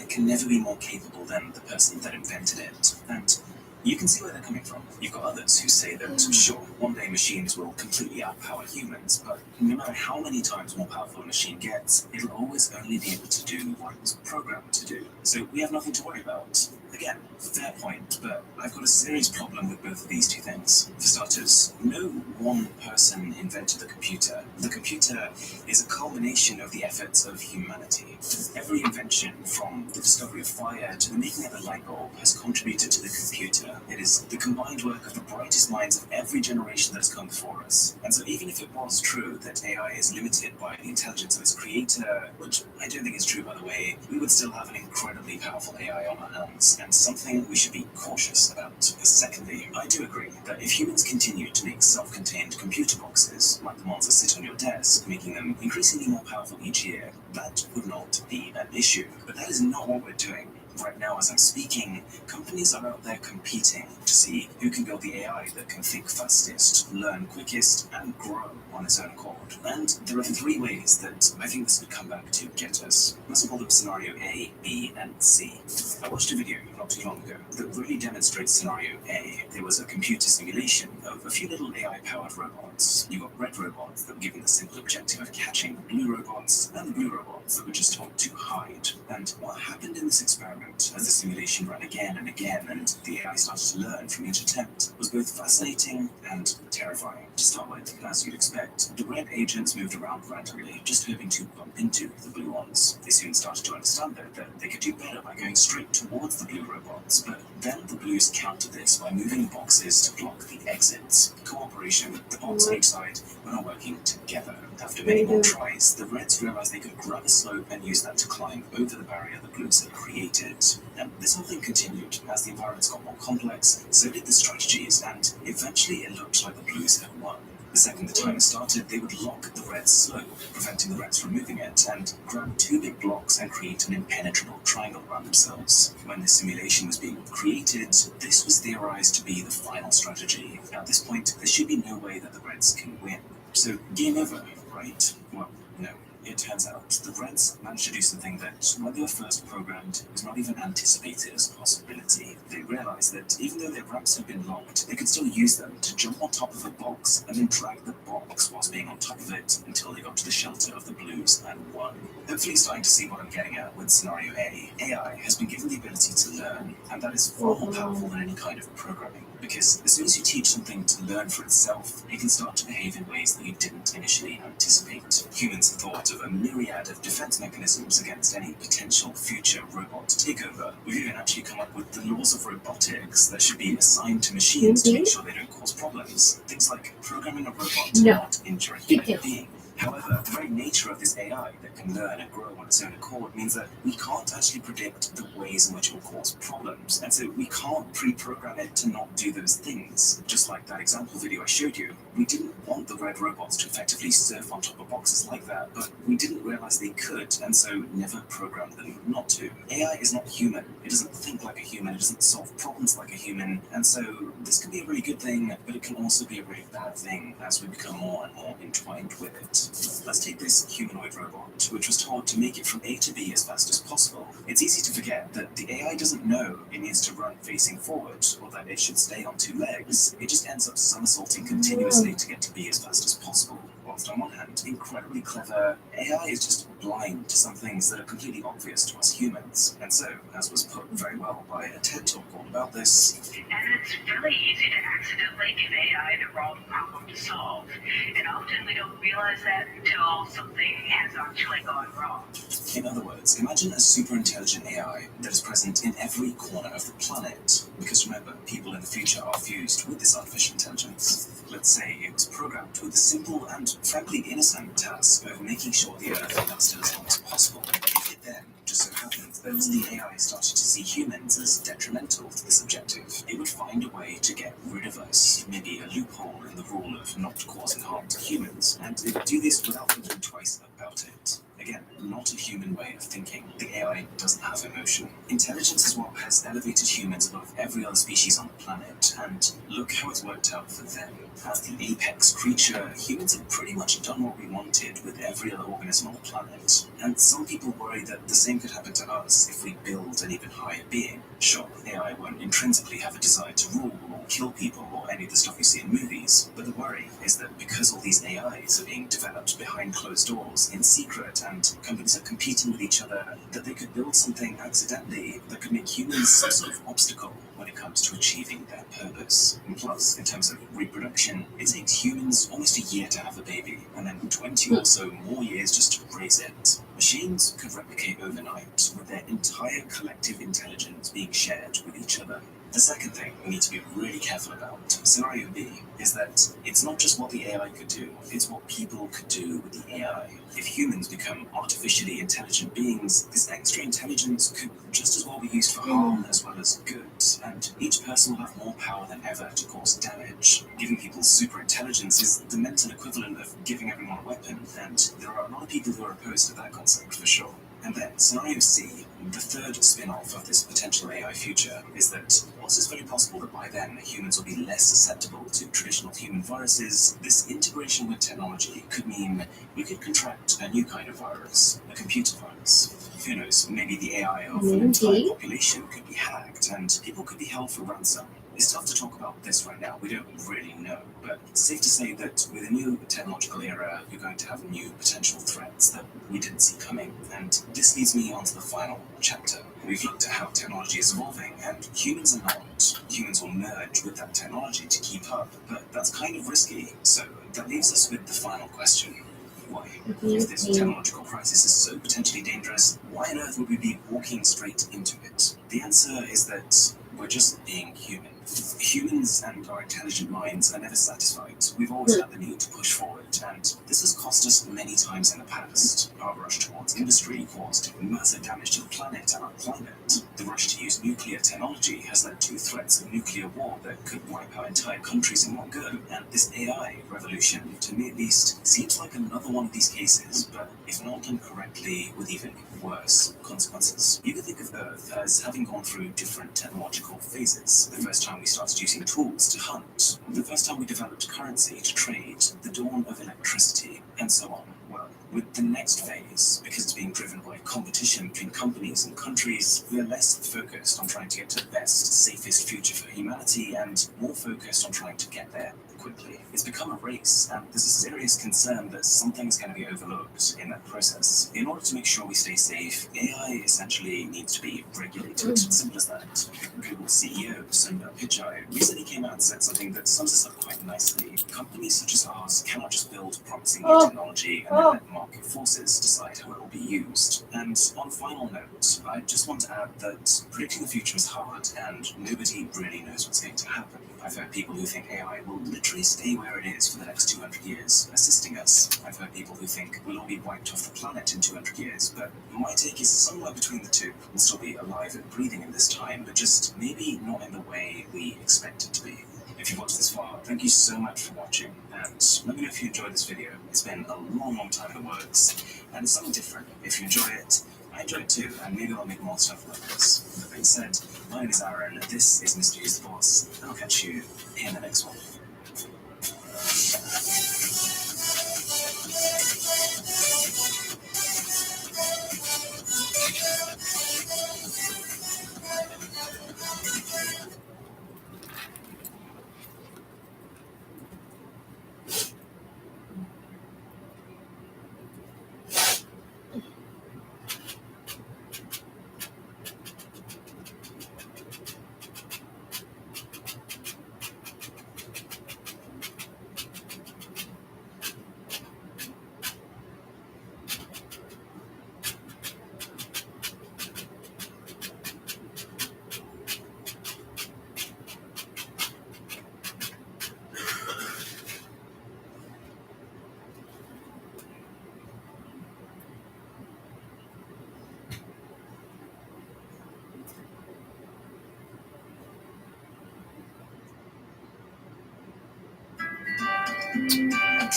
can never be more capable than the person that invented it, and you can see where they're coming from. You've got others who say that, sure, one day machines will completely outpower humans, but no matter how many times more powerful a machine gets, it'll always only be able to do what it was programmed to do. So we have nothing to worry about. Again, fair point, but I've got a serious problem with both of these two things. For starters, no one person invented the computer. The computer is a culmination of the efforts of humanity. Every invention, from the discovery of fire to the making of the light bulb, has contributed to the computer. It is the combined work of the brightest minds of every generation that has come before us. And so even if it was true that AI is limited by the intelligence of its creator, which I don't think is true, by the way, we would still have an incredibly powerful AI on our hands, and something we should be cautious about. Secondly, I do agree that if humans continue to make self-contained computer boxes, like the ones that sit on your desk, making them increasingly more powerful each year, that would not be an issue. But that is not what we're doing. Right now, as I'm speaking, companies are out there competing to see who can build the AI that can think fastest, learn quickest, and grow on its own accord. And there are three ways that I think this could come back to get us. Let's call them scenario A, B, and C. I watched a video not too long ago that really demonstrates scenario A. There was a computer simulation of a few little AI-powered robots. You got red robots that were given the simple objective of catching the blue robots, and the blue robots that were just told to hide. And what happened in this experiment, as the simulation ran again and again and the AI started to learn from each attempt, was both fascinating and terrifying. To start with, as you'd expect, the red agents moved around randomly, just hoping to bump into the blue ones. They soon started to understand that they could do better by going straight towards the blue robots, but then the blues countered this by moving the boxes to block the exits. Cooperation, the bots on each side were not working together. After many more tries, the reds realized they could grab a slope and use that to climb over the barrier the blues had created. And this whole thing continued. As the environments got more complex, so did the strategies, and eventually it looked like the blues had won. The second the timer started, they would lock the red's slope, preventing the reds from moving it, and grab two big blocks and create an impenetrable triangle around themselves. When the simulation was being created, this was theorized to be the final strategy. At this point, there should be no way that the reds can win. So, game over, right? Well, no. It turns out the Reds managed to do something that, when they were first programmed, was not even anticipated as a possibility. They realized that even though their ramps had been locked, they could still use them to jump on top of a box and then drag the box whilst being on top of it until they got to the shelter of the blues and won. Hopefully you're starting to see what I'm getting at with scenario A. AI has been given the ability to learn, and that is far more powerful than any kind of programming. Because as soon as you teach something to learn for itself, it can start to behave in ways that you didn't initially anticipate. Humans thought of a myriad of defense mechanisms against any potential future robot takeover. We've even actually come up with the laws of robotics that should be assigned to machines to make sure they don't cause problems. Things like programming a robot to not injure a human being. However, the very nature of this AI that can learn and grow on its own accord means that we can't actually predict the ways in which it will cause problems. And so we can't pre-program it to not do those things. Just like that example video I showed you, we didn't want the red robots to effectively surf on top of boxes like that, but we didn't realize they could, and so never programmed them not to. AI is not human. It doesn't think like a human. It doesn't solve problems like a human. And so this can be a really good thing, but it can also be a really bad thing as we become more and more entwined with it. Let's take this humanoid robot, which was told to make it from A to B as fast as possible. It's easy to forget that the AI doesn't know it needs to run facing forward, or that it should stay on two legs. It just ends up somersaulting continuously to get to B as fast as possible. Whilst on one hand, incredibly clever, AI is just blind to some things that are completely obvious to us humans. And so, as was put very well by a TED Talk all about this, and it's really easy to accidentally give AI the wrong problem to solve. And often we don't realize that until something has actually gone wrong. In other words, imagine a super intelligent AI that is present in every corner of the planet. Because remember, people in the future are fused with this artificial intelligence. Let's say it was programmed with the simple and frankly innocent task of making sure the Earth lasted as long as possible. If it then just so happens suppose the AI started to see humans as detrimental to this objective, it would find a way to get rid of us, maybe a loophole in the rule of not causing harm to humans, and it would do this without thinking twice about it. Again, not a human way of thinking. The AI doesn't have emotion. Intelligence is what has elevated humans above every other species on the planet, and look how it's worked out for them. As the apex creature, humans have pretty much done what we wanted with every other organism on the planet. And some people worry that the same could happen to us if we build an even higher being. Sure, AI won't intrinsically have a desire to rule or kill people or any of the stuff you see in movies, but the worry is that because all these AIs are being developed behind closed doors in secret and companies are competing with each other, that they could build something accidentally that could make humans some sort of obstacle when it comes to achieving their purpose. And plus, in terms of reproduction, it takes humans almost a year to have a baby, and then 20 or so more years just to raise it. Machines could replicate overnight, with their entire collective intelligence being shared with each other. The second thing we need to be really careful about, scenario B, is that it's not just what the AI could do, it's what people could do with the AI. If humans become artificially intelligent beings, this extra intelligence could just as well be used for harm as well as good, and each person will have more power than ever to cause damage. Giving people super intelligence is the mental equivalent of giving everyone a weapon, and there are a lot of people who are opposed to that concept for sure. And then, scenario C, the third spin-off of this potential AI future, is that whilst it's very possible that by then humans will be less susceptible to traditional human viruses, this integration with technology could mean we could contract a new kind of virus, a computer virus. Who knows, maybe the AI of an entire population could be hacked and people could be held for ransom. It's tough to talk about this right now, we don't really know, but it's safe to say that with a new technological era, you're going to have new potential threats that we didn't see coming. And this leads me on to the final chapter. We've looked at how technology is evolving, and humans are not. Humans will merge with that technology to keep up, but that's kind of risky. So that leaves us with the final question. Why? If this technological crisis is so potentially dangerous, why on earth would we be walking straight into it? The answer is that we're just being human. Humans and our intelligent minds are never satisfied. We've always had the need to push forward, and this has cost us many times in the past. Our rush towards industry caused massive damage to the planet and our climate. The rush to use nuclear technology has led to threats of nuclear war that could wipe out entire countries in one go. And this AI revolution, to me at least, seems like another one of these cases, but if not done correctly, with even worse consequences. You could think of Earth as having gone through different technological phases. The first time we started using tools to hunt, the first time we developed currency to trade, the dawn of electricity, and so on. Well, with the next phase, because it's being driven by competition between companies and countries, we are less focused on trying to get to the best, safest future for humanity and more focused on trying to get there quickly. It's become a race, and there's a serious concern that something's going to be overlooked in that process. In order to make sure we stay safe, AI essentially needs to be regulated. Simple as that. Google CEO Sundar Pichai recently came out and said something that sums this up quite nicely. Companies such as ours cannot just build promising new technology and then let market forces decide how it will be used. And on a final note, I just want to add that predicting the future is hard, and nobody really knows what's going to happen. I've heard people who think AI will literally stay where it is for the next 200 years, assisting us. I've heard people who think we'll all be wiped off the planet in 200 years, but my take is somewhere between the two. We'll still be alive and breathing in this time, but just maybe not in the way we expect it to be. If you've watched this far, thank you so much for watching, and let me know if you enjoyed this video. It's been a long time in the works, and it's something different. If you enjoy it, I enjoy it too, and maybe I'll make more stuff like this. With that being said, my name is Aaron, this is Mr. Who's the Boss, and I'll catch you in the next one.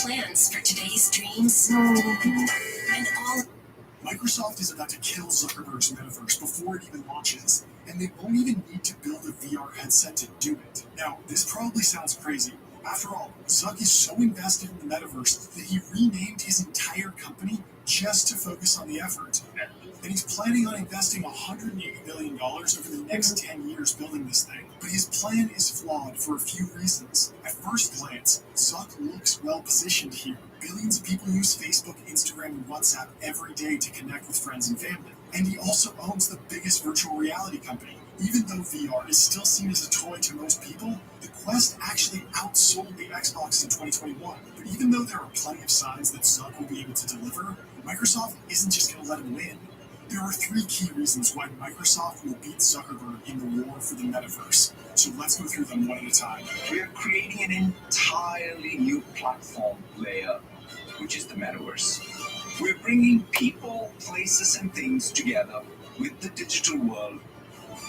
plans for today's dreams and all. Microsoft is about to kill Zuckerberg's metaverse before it even launches, and they won't even need to build a VR headset to do it. Now, this probably sounds crazy. After all, Zuck is so invested in the metaverse that he renamed his entire company just to focus on the effort. And he's planning on investing $180 billion over the next 10 years building this thing. But his plan is flawed for a few reasons. At first glance, Zuck looks well positioned here. Billions of people use Facebook, Instagram, and WhatsApp every day to connect with friends and family. And he also owns the biggest virtual reality company. Even though VR is still seen as a toy to most people, the Quest actually outsold the Xbox in 2021. But even though there are plenty of signs that Zuck will be able to deliver, Microsoft isn't just going to let him win. There are 3 key reasons why Microsoft will beat Zuckerberg in the war for the metaverse. So let's go through them one at a time. We are creating an entirely new platform layer, which is the metaverse. We're bringing people, places, and things together with the digital world.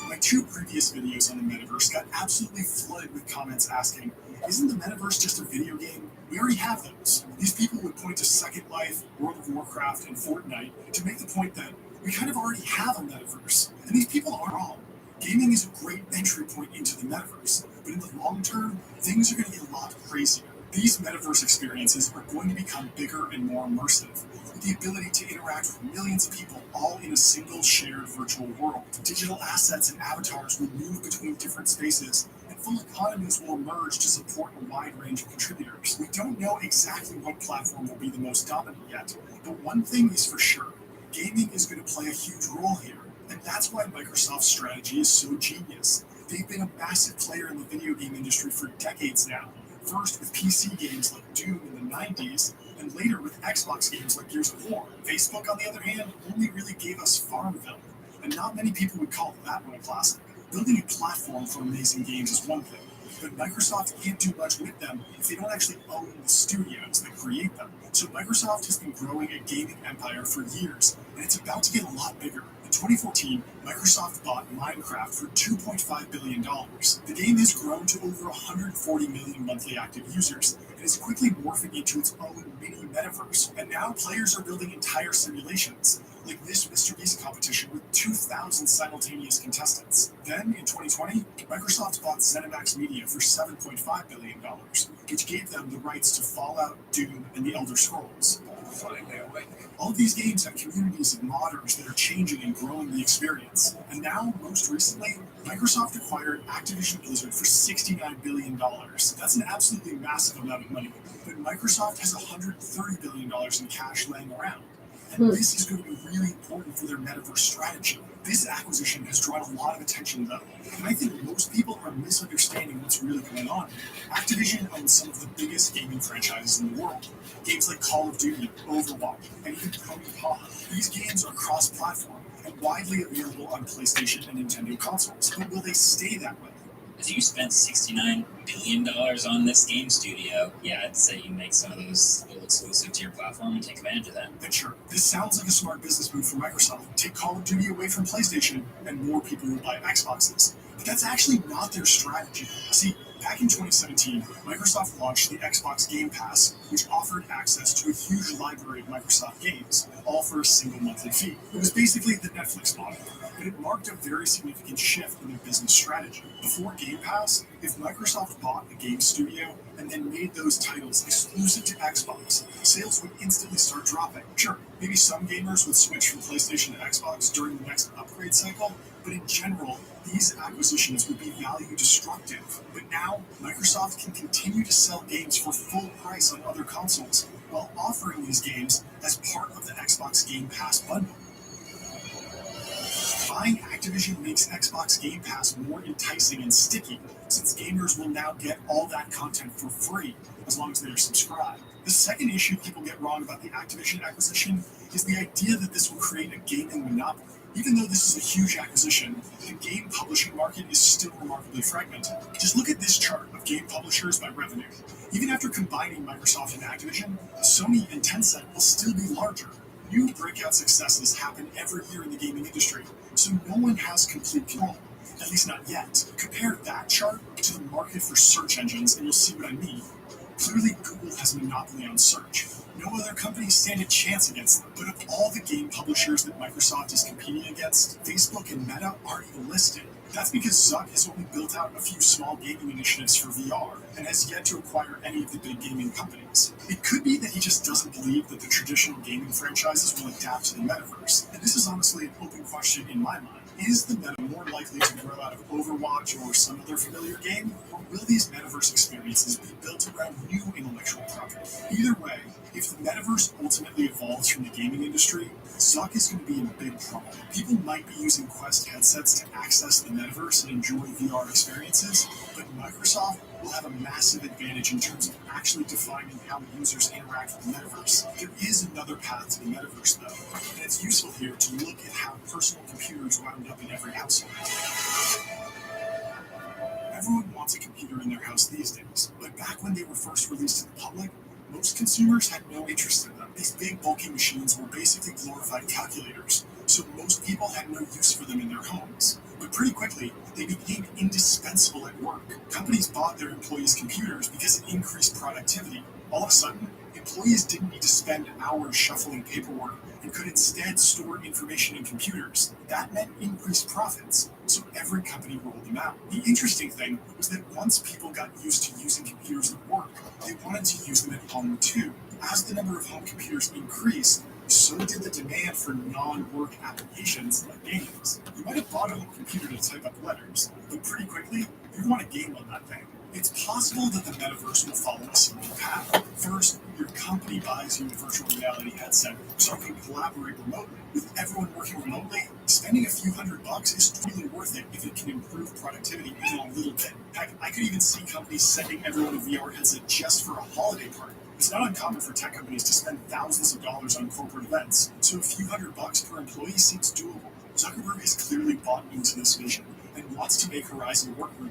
My 2 previous videos on the metaverse got absolutely flooded with comments asking, isn't the metaverse just a video game? We already have those. These people would point to Second Life, World of Warcraft, and Fortnite to make the point that we kind of already have a metaverse. And these people are wrong. Gaming is a great entry point into the metaverse, but in the long term, things are going to get a lot crazier. These metaverse experiences are going to become bigger and more immersive, with the ability to interact with millions of people all in a single shared virtual world. Digital assets and avatars will move between different spaces, and full economies will emerge to support a wide range of contributors. We don't know exactly what platform will be the most dominant yet, but one thing is for sure. Gaming is going to play a huge role here, and that's why Microsoft's strategy is so genius. They've been a massive player in the video game industry for decades now, first with PC games like Doom in the 90s, and later with Xbox games like Gears of War. Facebook, on the other hand, only really gave us Farmville, and not many people would call that one a classic. Building a platform for amazing games is one thing, but Microsoft can't do much with them if they don't actually own the studios that create them. So Microsoft has been growing a gaming empire for years, and it's about to get a lot bigger. In 2014, Microsoft bought Minecraft for $2.5 billion. The game has grown to over 140 million monthly active users, and is quickly morphing into its own mini metaverse. And now players are building entire simulations, like this MrBeast competition with 2,000 simultaneous contestants. Then, in 2020, Microsoft bought ZeniMax Media for $7.5 billion, which gave them the rights to Fallout, Doom, and The Elder Scrolls. All of these games have communities of modders that are changing and growing the experience. And now, most recently, Microsoft acquired Activision Blizzard for $69 billion. That's an absolutely massive amount of money. But Microsoft has $130 billion in cash laying around. And this is going to be really important for their metaverse strategy. This acquisition has drawn a lot of attention, though, and I think most people are misunderstanding what's really going on. Activision owns some of the biggest gaming franchises in the world. Games like Call of Duty, Overwatch, and even Pokemon. These games are cross-platform and widely available on PlayStation and Nintendo consoles. But will they stay that way? As you spent $69 billion on this game studio, yeah, I'd say you make some of those little exclusive to your platform and take advantage of that. And sure, this sounds like a smart business move for Microsoft. Take Call of Duty away from PlayStation, and more people will buy Xboxes. But that's actually not their strategy. See, back in 2017, Microsoft launched the Xbox Game Pass, which offered access to a huge library of Microsoft games, all for a single monthly fee. It was basically the Netflix model, but it marked a very significant shift in their business strategy. Before Game Pass, if Microsoft bought a game studio and then made those titles exclusive to Xbox, sales would instantly start dropping. Sure, maybe some gamers would switch from PlayStation to Xbox during the next upgrade cycle, but in general, these acquisitions would be value destructive. But now, Microsoft can continue to sell games for full price on other consoles, while offering these games as part of the Xbox Game Pass bundle. Buying Activision makes Xbox Game Pass more enticing and sticky, since gamers will now get all that content for free, as long as they are subscribed. The second issue people get wrong about the Activision acquisition is the idea that this will create a gaming monopoly. Even though this is a huge acquisition, the game publishing market is still remarkably fragmented. Just look at this chart of game publishers by revenue. Even after combining Microsoft and Activision, Sony and Tencent will still be larger. New breakout successes happen every year in the gaming industry, so no one has complete control, at least not yet. Compare that chart to the market for search engines and you'll see what I mean. Clearly, Google has a monopoly on search. No other companies stand a chance against them. But of all the game publishers that Microsoft is competing against, Facebook and Meta aren't even listed. That's because Zuck has only built out a few small gaming initiatives for VR and has yet to acquire any of the big gaming companies. It could be that he just doesn't believe that the traditional gaming franchises will adapt to the metaverse, and this is honestly an open question in my mind. Is the meta more likely to grow out of Overwatch or some other familiar game, or will these metaverse experiences be built around new intellectual property? Either way, if the metaverse ultimately evolves from the gaming industry, Zuck is going to be in big trouble. People might be using Quest headsets to access the metaverse and enjoy VR experiences, but Microsoft will have a massive advantage in terms of actually defining how users interact with the metaverse. There is another path to the metaverse, though, and it's useful here to look at how personal computers wound up in every household. Everyone wants a computer in their house these days, but back when they were first released to the public, most consumers had no interest in them. These big bulky machines were basically glorified calculators, so most people had no use for them in their homes. But pretty quickly, they became indispensable at work. Companies bought their employees' computers because it increased productivity. All of a sudden, employees didn't need to spend hours shuffling paperwork and could instead store information in computers. That meant increased profits, so every company rolled them out. The interesting thing was that once people got used to using computers at work, they wanted to use them at home too. As the number of home computers increased, so did the demand for non-work applications like games. You might have bought a home computer to type up letters, but pretty quickly, you want a game on that thing. It's possible that the metaverse will follow a similar path. First, your company buys you a virtual reality headset so you can collaborate remotely. With everyone working remotely, spending a few $100 is totally worth it if it can improve productivity even a little bit. Heck, I could even see companies sending everyone a VR headset just for a holiday party. It's not uncommon for tech companies to spend thousands of dollars on corporate events, so a few $100 per employee seems doable. Zuckerberg has clearly bought into this vision and wants to make Horizon Workroom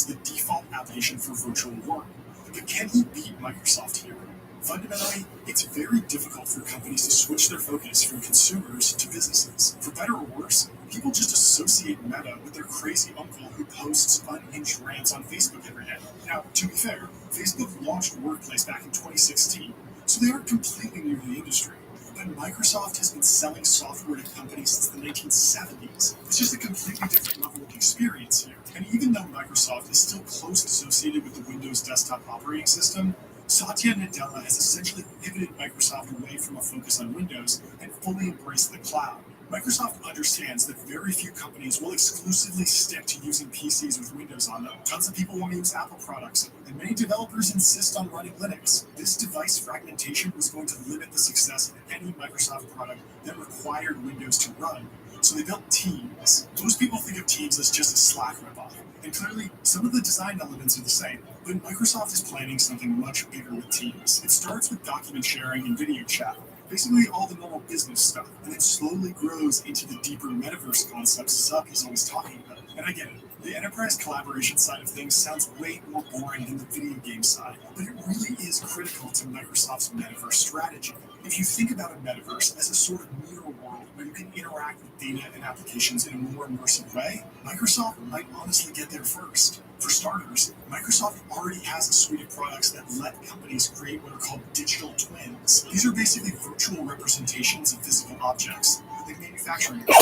the default application for virtual work. But can he beat Microsoft here? Fundamentally, it's very difficult for companies to switch their focus from consumers to businesses. For better or worse, people just associate Meta with their crazy uncle who posts unhinged rants on Facebook every day. Now, to be fair, Facebook launched Workplace back in 2016, so they aren't completely new to the industry. But Microsoft has been selling software to companies since the 1970s. It's just a completely different level of experience here. And even though Microsoft is still close associated with the Windows desktop operating system, Satya Nadella has essentially pivoted Microsoft away from a focus on Windows and fully embraced the cloud. Microsoft understands that very few companies will exclusively stick to using PCs with Windows on them. Tons of people want to use Apple products, and many developers insist on running Linux. This device fragmentation was going to limit the success of any Microsoft product that required Windows to run, so they built Teams. Most people think of Teams as just a Slack ripoff, and clearly some of the design elements are the same, but Microsoft is planning something much bigger with Teams. It starts with document sharing and video chat, basically all the normal business stuff, and it slowly grows into the deeper metaverse concepts Zuck is always talking about. And I get it, the enterprise collaboration side of things sounds way more boring than the video game side, but it really is critical to Microsoft's metaverse strategy. If you think about a metaverse as a sort of mirror world where you can interact with data and applications in a more immersive way, Microsoft might honestly get there first. For starters, Microsoft already has a suite of products that let companies create what are called digital twins. These are basically virtual representations of physical objects, like manufacturing. But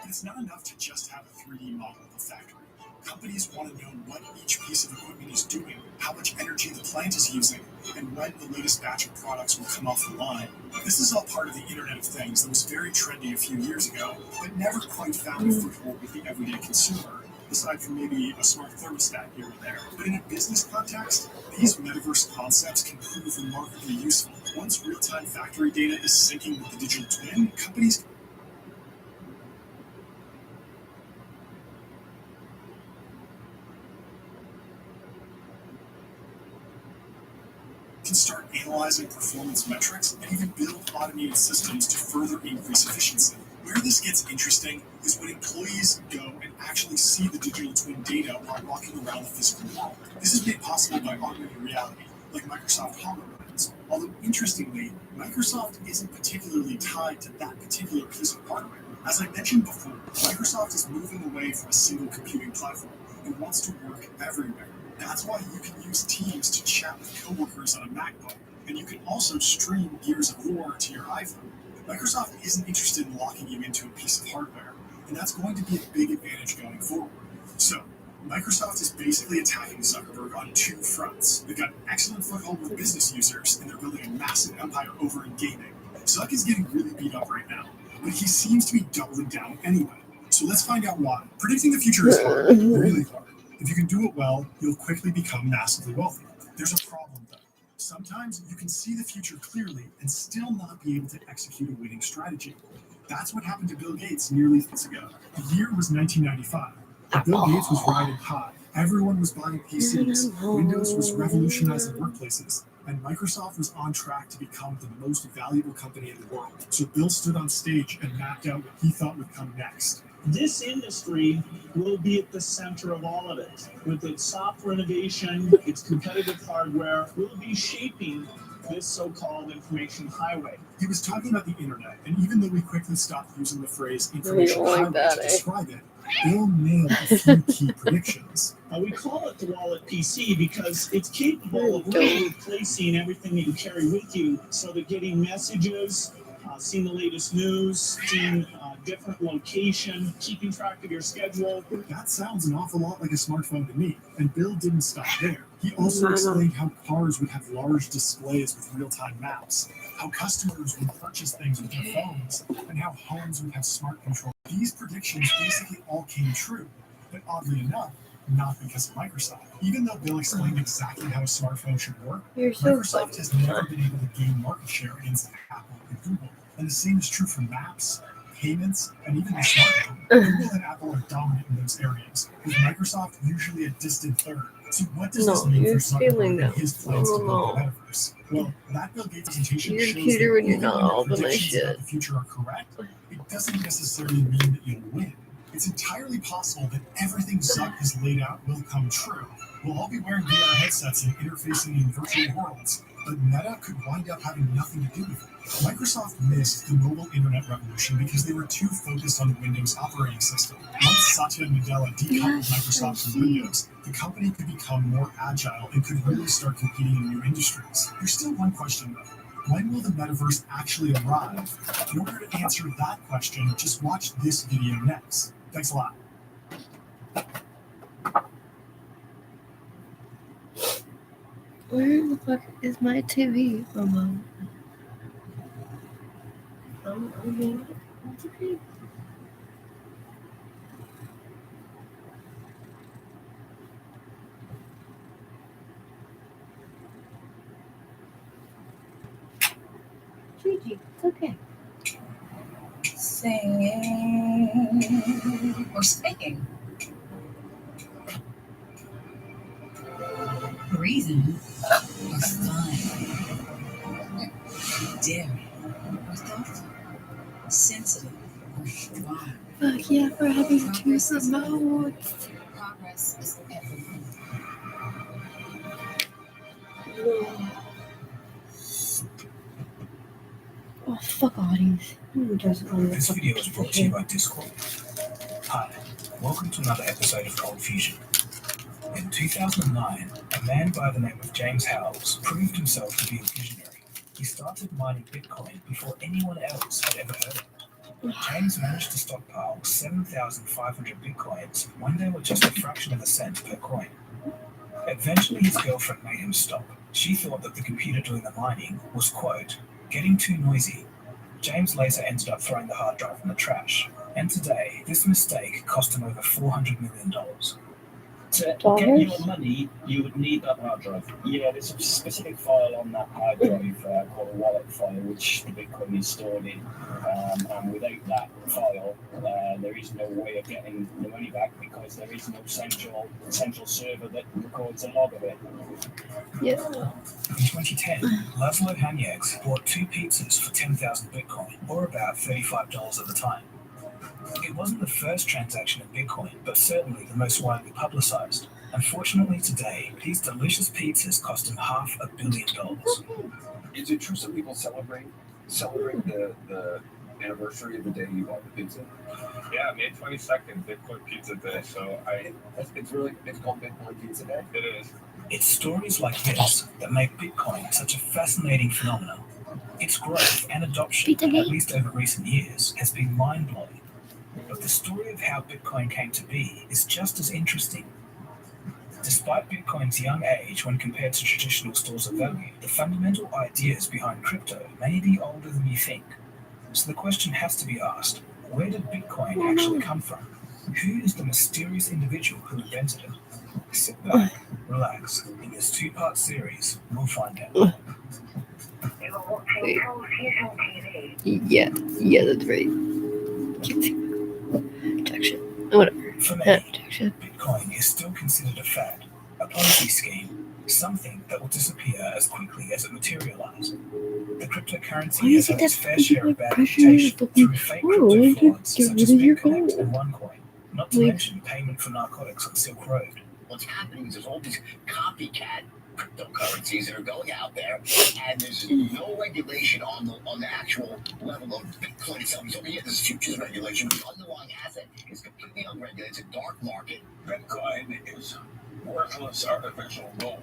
it's not enough to just have a 3D model of a factory. Companies want to know what each piece of equipment is doing, how much energy the plant is using, and when the latest batch of products will come off the line. This is all part of the Internet of Things that was very trendy a few years ago, but never quite found a foothold with the everyday consumer, aside from maybe a smart thermostat here and there. But in a business context, these metaverse concepts can prove remarkably useful. Once real-time factory data is syncing with the digital twin, companies can start analyzing performance metrics and even build automated systems to further increase efficiency. Where this gets interesting is when employees go and actually see the digital twin data while walking around the physical world. This is made possible by augmented reality, like Microsoft HoloLens. Although interestingly, Microsoft isn't particularly tied to that particular piece of hardware. As I mentioned before, Microsoft is moving away from a single computing platform and wants to work everywhere. That's why you can use Teams to chat with coworkers on a MacBook, and you can also stream Gears of War to your iPhone. Microsoft isn't interested in locking you into a piece of hardware, and that's going to be a big advantage going forward. So, Microsoft is basically attacking Zuckerberg on two fronts. They've got an excellent foothold with business users, and they're building a massive empire over in gaming. Zuck is getting really beat up right now, but he seems to be doubling down anyway. So let's find out why. Predicting the future is hard, really hard. If you can do it well, you'll quickly become massively wealthy. There's a problem, though. Sometimes you can see the future clearly and still not be able to execute a winning strategy. That's what happened to Bill Gates nearly months ago. The year was 1995. Bill Gates was riding high. Everyone was buying PCs. Windows was revolutionizing workplaces. And Microsoft was on track to become the most valuable company in the world. So Bill stood on stage and mapped out what he thought would come next. This industry will be at the center of all of it. With its software innovation, its competitive hardware, will be shaping this so-called information highway. He was talking about the internet, and even though we quickly stopped using the phrase information highway to describe it, Bill nailed a few key predictions. We call it the wallet PC because it's capable of really replacing everything that you carry with you, so that getting messages, seeing the latest news, seeing different location, keeping track of your schedule. That sounds an awful lot like a smartphone to me, and Bill didn't stop there. He also explained how cars would have large displays with real-time maps, how customers would purchase things with their phones, and how homes would have smart control. These predictions basically all came true, but oddly enough, not because of Microsoft. Even though Bill explained exactly how a smartphone should work, Microsoft has never been able to gain market share against Apple and Google. And the same is true for maps, payments, and even the smartphone. Google and Apple are dominant in those areas, with Microsoft usually a distant third. So what does this mean for Zuckerberg and his plans to build the metaverse? Well, that Bill Gates presentation shows that even when your predictions about the future are correct, it doesn't necessarily mean that you'll win. It's entirely possible that everything Zuck has laid out will come true. We'll all be wearing VR headsets and interfacing in virtual worlds, but Meta could wind up having nothing to do with it. Microsoft missed the mobile internet revolution because they were too focused on the Windows operating system. Once Satya Nadella decoupled Microsoft from Windows, the company could become more agile and could really start competing in new industries. There's still one question though. When will the metaverse actually arrive? In order to answer that question, just watch this video next. Thanks a lot. Where the fuck is my TV remote? Gigi, it's okay. Singing or speaking. Brazen or fun. Daring or thoughtful. Sensitive or strong. Fuck yeah, we're having two remotes. Progress is everything. Oh, fuck audience. This video is brought to you by Discord. Hi, welcome to another episode of Cold Fusion. In 2009, a man by the name of James Howells proved himself to be a visionary. He started mining Bitcoin before anyone else had ever heard of it. James managed to stockpile 7,500 Bitcoins when they were just a fraction of a cent per coin. Eventually, his girlfriend made him stop. She thought that the computer doing the mining was, quote, getting too noisy. James later ended up throwing the hard drive in the trash, and today, this mistake cost him over $400 million. To get your money, you would need that hard drive. Yeah, there's a specific file on that hard drive called a wallet file, which the Bitcoin is stored in. And without that file, there is no way of getting the money back because there is no central server that records a log of it. Yeah. In 2010, Laszlo Hanyecz bought 2 pizzas for 10,000 Bitcoin, or about $35 at the time. It wasn't the first transaction of Bitcoin, but certainly the most widely publicized. Unfortunately today, these delicious pizzas cost him $500 million. Is it true some people celebrate the anniversary of the day you bought the pizza? Yeah, May 22nd, Bitcoin Pizza Day. So It's called Bitcoin Pizza Day. It is. It's stories like this that make Bitcoin such a fascinating phenomenon. Its growth and adoption, at least over recent years, has been mind-blowing. But the story of how Bitcoin came to be is just as interesting. Despite Bitcoin's young age when compared to traditional stores of value, the fundamental ideas behind crypto may be older than you think. So the question has to be asked, where did Bitcoin actually come from? Who is the mysterious individual who invented it? Sit back, relax. In this two-part series, we'll find out. Yeah, that's right. Protection. Whatever. For me, Bitcoin is still considered a fad, a Ponzi scheme, something that will disappear as quickly as it materializes. The cryptocurrency has had its fair share of bad reputation through fake crypto frauds such as BitConnect and OneCoin, not to mention payment for narcotics on Silk Road. What's happening is there's all these copycat cryptocurrencies that are going out there, and there's no regulation on the actual level of Bitcoin itself. So yeah, there's futures regulation, but the underlying asset is completely unregulated. It's a dark market. Bitcoin is worthless artificial gold,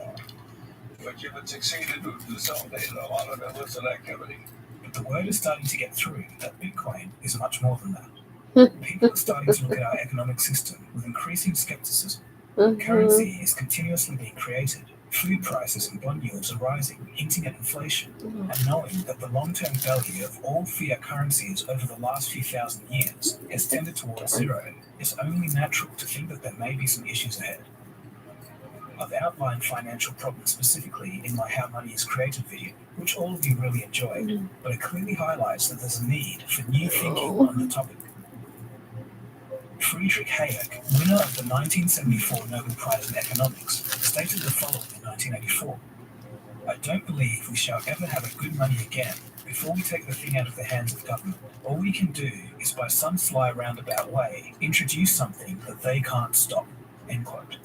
but if it succeeded to facilitate a lot of illicit activity. But the word is starting to get through that Bitcoin is much more than that. People are starting to look at our economic system with increasing skepticism. Currency is continuously being created. Food prices and bond yields are rising, hinting at inflation. And knowing that the long-term value of all fiat currencies over the last few thousand years has tended towards zero, it's only natural to think that there may be some issues ahead. I've outlined financial problems specifically in my How Money is Created video, which all of you really enjoyed, but it clearly highlights that there's a need for new thinking on the topic. Friedrich Hayek, winner of the 1974 Nobel Prize in Economics, stated the following in 1984. I don't believe we shall ever have a good money again before we take the thing out of the hands of government. All we can do is by some sly roundabout way introduce something that they can't stop. End quote.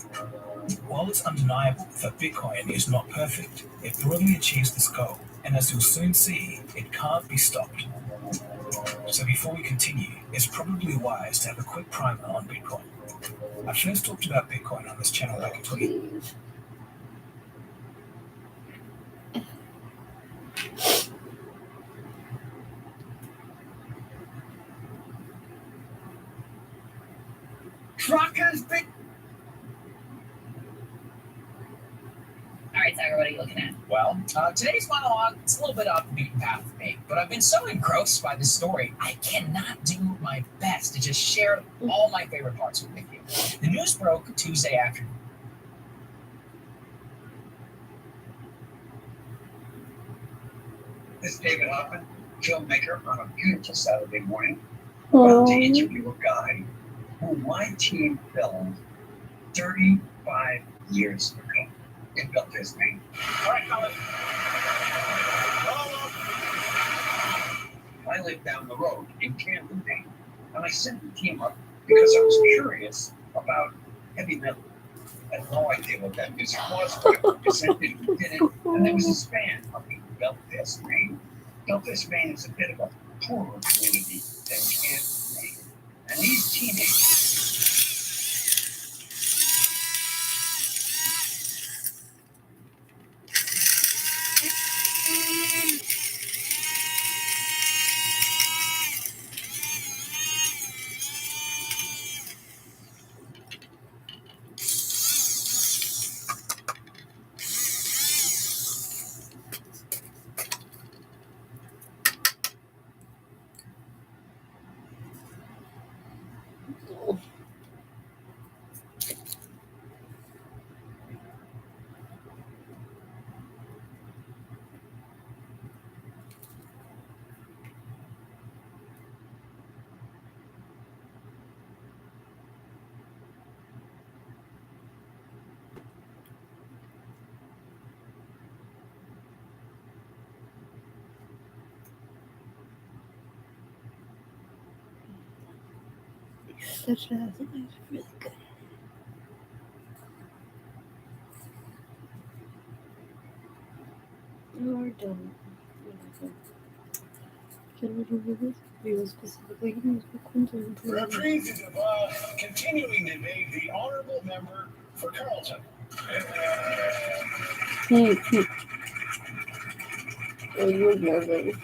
While it's undeniable that Bitcoin is not perfect, it broadly achieves this goal, and as you'll soon see, it can't be stopped. So before we continue, it's probably wise to have a quick primer on Bitcoin. I first talked about Bitcoin on this channel back in 20. Truckers, Alright, Tiger, what are you looking at? Well, today's monologue is a little bit off the beaten path for me, but I've been so engrossed by this story, I cannot do my best to just share all my favorite parts with you. The news broke Tuesday afternoon. This is David Hoffman, filmmaker on a beautiful Saturday morning. About to interview a guy who my team filmed 35 years ago. It built his name. All right, Colin. I live down the road in Camden, Maine, and I sent the team up because I was curious about heavy metal. I had no idea what that music was, but I represented who did it, and there was this band up in Belfast, Maine. Belfast, Maine is a bit of a poorer community than Camden, Maine. And these teenagers Such a really good. We're done. Get rid of this. He was specifically used for Clinton. Reprieve continuing debate, the honorable member for Carleton. Oh, you were nervous.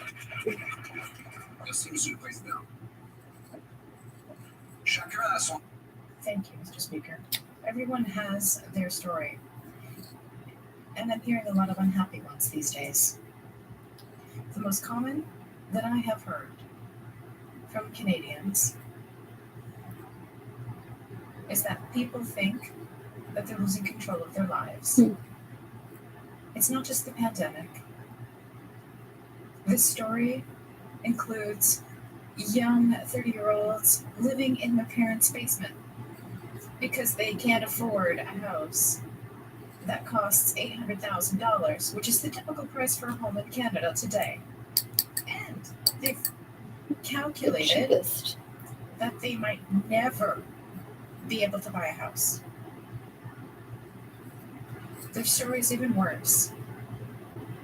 This seems to place down. Thank you, Mr. Speaker. Everyone has their story. And I'm hearing a lot of unhappy ones these days. The most common that I have heard from Canadians is that people think that they're losing control of their lives. It's not just the pandemic. This story includes young 30-year-olds living in their parents' basement because they can't afford a house that costs $800,000, which is the typical price for a home in Canada today. And they've calculated that they might never be able to buy a house. Their story is even worse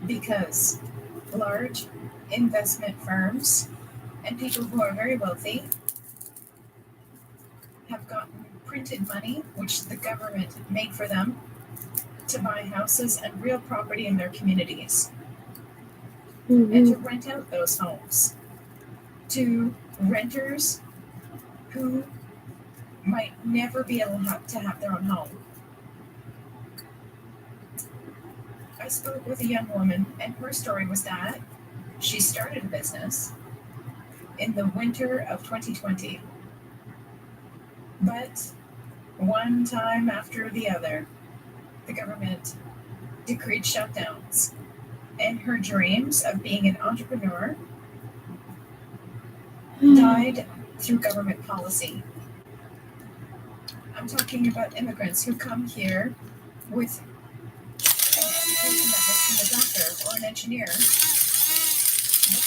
because large investment firms and people who are very wealthy have gotten printed money, which the government made for them, to buy houses and real property in their communities and to rent out those homes to renters who might never be able to have their own home. I spoke with a young woman, and her story was that she started a business in the winter of 2020. But one time after the other, the government decreed shutdowns, and her dreams of being an entrepreneur died through government policy. I'm talking about immigrants who come here with an education that makes them a doctor or an engineer, but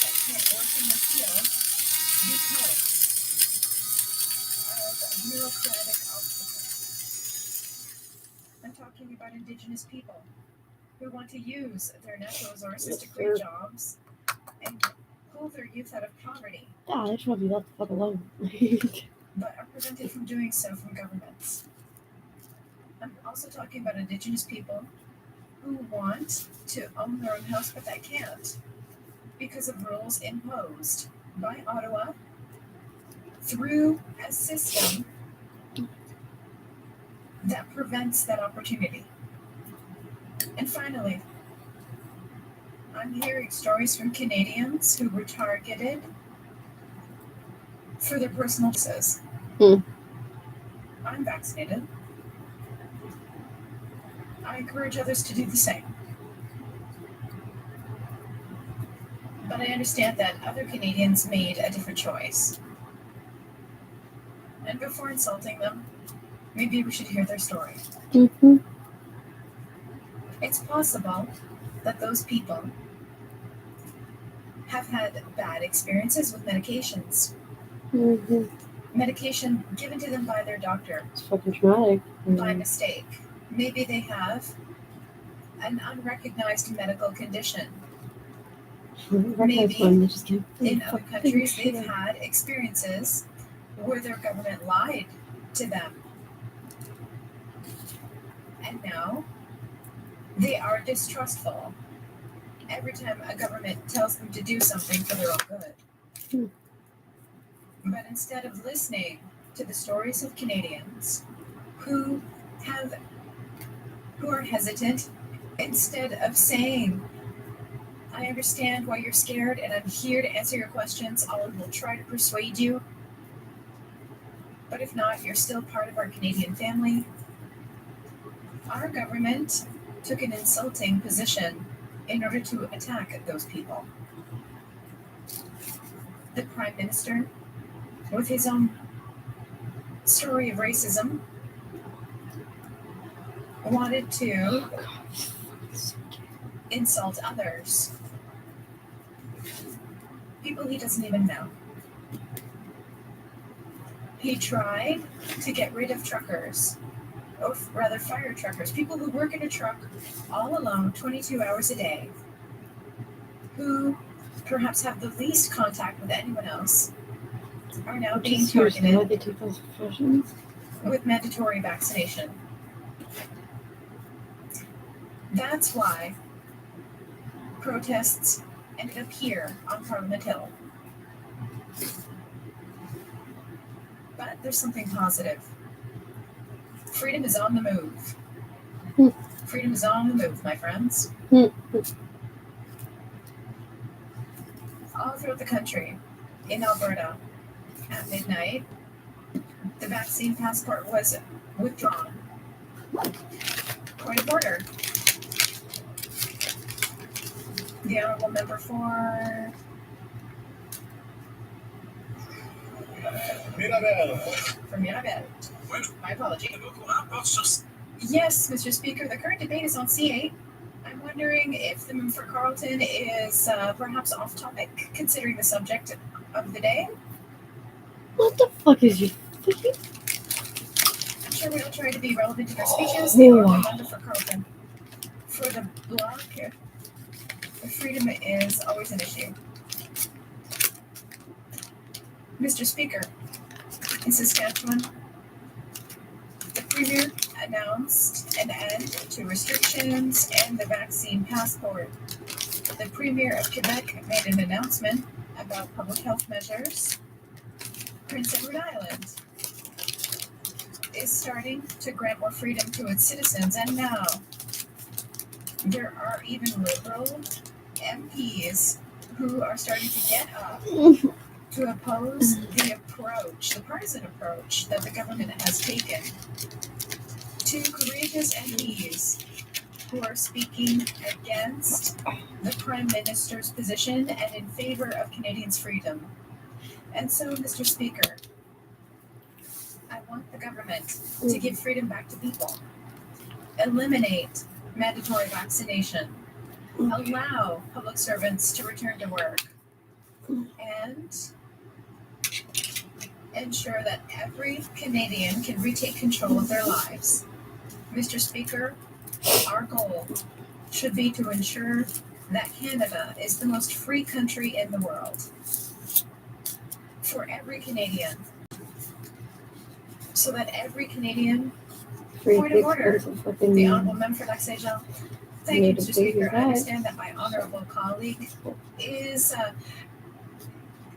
that can't work in their field because of bureaucratic obstacles. I'm talking about Indigenous people who want to use their natural resources to create jobs and pull their youth out of poverty. Yeah, they should be left the fuck alone. But are prevented from doing so from governments. I'm also talking about Indigenous people who want to own their own house, but they can't because of rules imposed by Ottawa through a system that prevents that opportunity. And finally, I'm hearing stories from Canadians who were targeted for their personal uses. I'm vaccinated. I encourage others to do the same. But I understand that other Canadians made a different choice. And before insulting them, maybe we should hear their story. It's possible that those people have had bad experiences with medications. Medication given to them by their doctor. It's fucking traumatic. By mistake. Maybe they have an unrecognized medical condition. Maybe in other countries they've had experiences where their government lied to them. And now they are distrustful every time a government tells them to do something for their own good. But instead of listening to the stories of Canadians who are hesitant, instead of saying, I understand why you're scared and I'm here to answer your questions, I will try to persuade you. But if not, you're still part of our Canadian family. Our government took an insulting position in order to attack those people. The Prime Minister, with his own story of racism, wanted to insult others. People he doesn't even know. He tried to get rid of truckers, or rather fire truckers, people who work in a truck all alone 22 hours a day, who perhaps have the least contact with anyone else, are now Which being is usually why targeted they take those precautions. with mandatory vaccination. That's why protests ended up here on Parliament Hill. But there's something positive. Freedom is on the move. Freedom is on the move, my friends. All throughout the country, in Alberta, at midnight, the vaccine passport was withdrawn. Point of order. The honourable member for Mirabel. From Mirabel. My apology. Yes, Mr. Speaker, the current debate is on C8. I'm wondering if the member for Carleton is perhaps off topic, considering the subject of the day. What the fuck is you thinking? I'm sure we'll try to be relevant to their speeches. The honourable member for Carleton. For the bloc, freedom is always an issue. Mr. Speaker, in Saskatchewan, the Premier announced an end to restrictions and the vaccine passport. The Premier of Quebec made an announcement about public health measures. Prince Edward Island is starting to grant more freedom to its citizens, and now there are even Liberal MPs who are starting to get up to oppose the approach, the partisan approach that the government has taken. Two courageous MPs who are speaking against the Prime Minister's position and in favor of Canadians' freedom. And so, Mr. Speaker, I want the government to give freedom back to people. Eliminate mandatory vaccination. Allow public servants to return to work. And ensure that every Canadian can retake control of their lives. Mr. Speaker, our goal should be to ensure that Canada is the most free country in the world for every Canadian. So that every Canadian, point of order, the Honourable Member for Lac-Saint-Jean. Thank you, Mr. Speaker. I understand that my honourable colleague is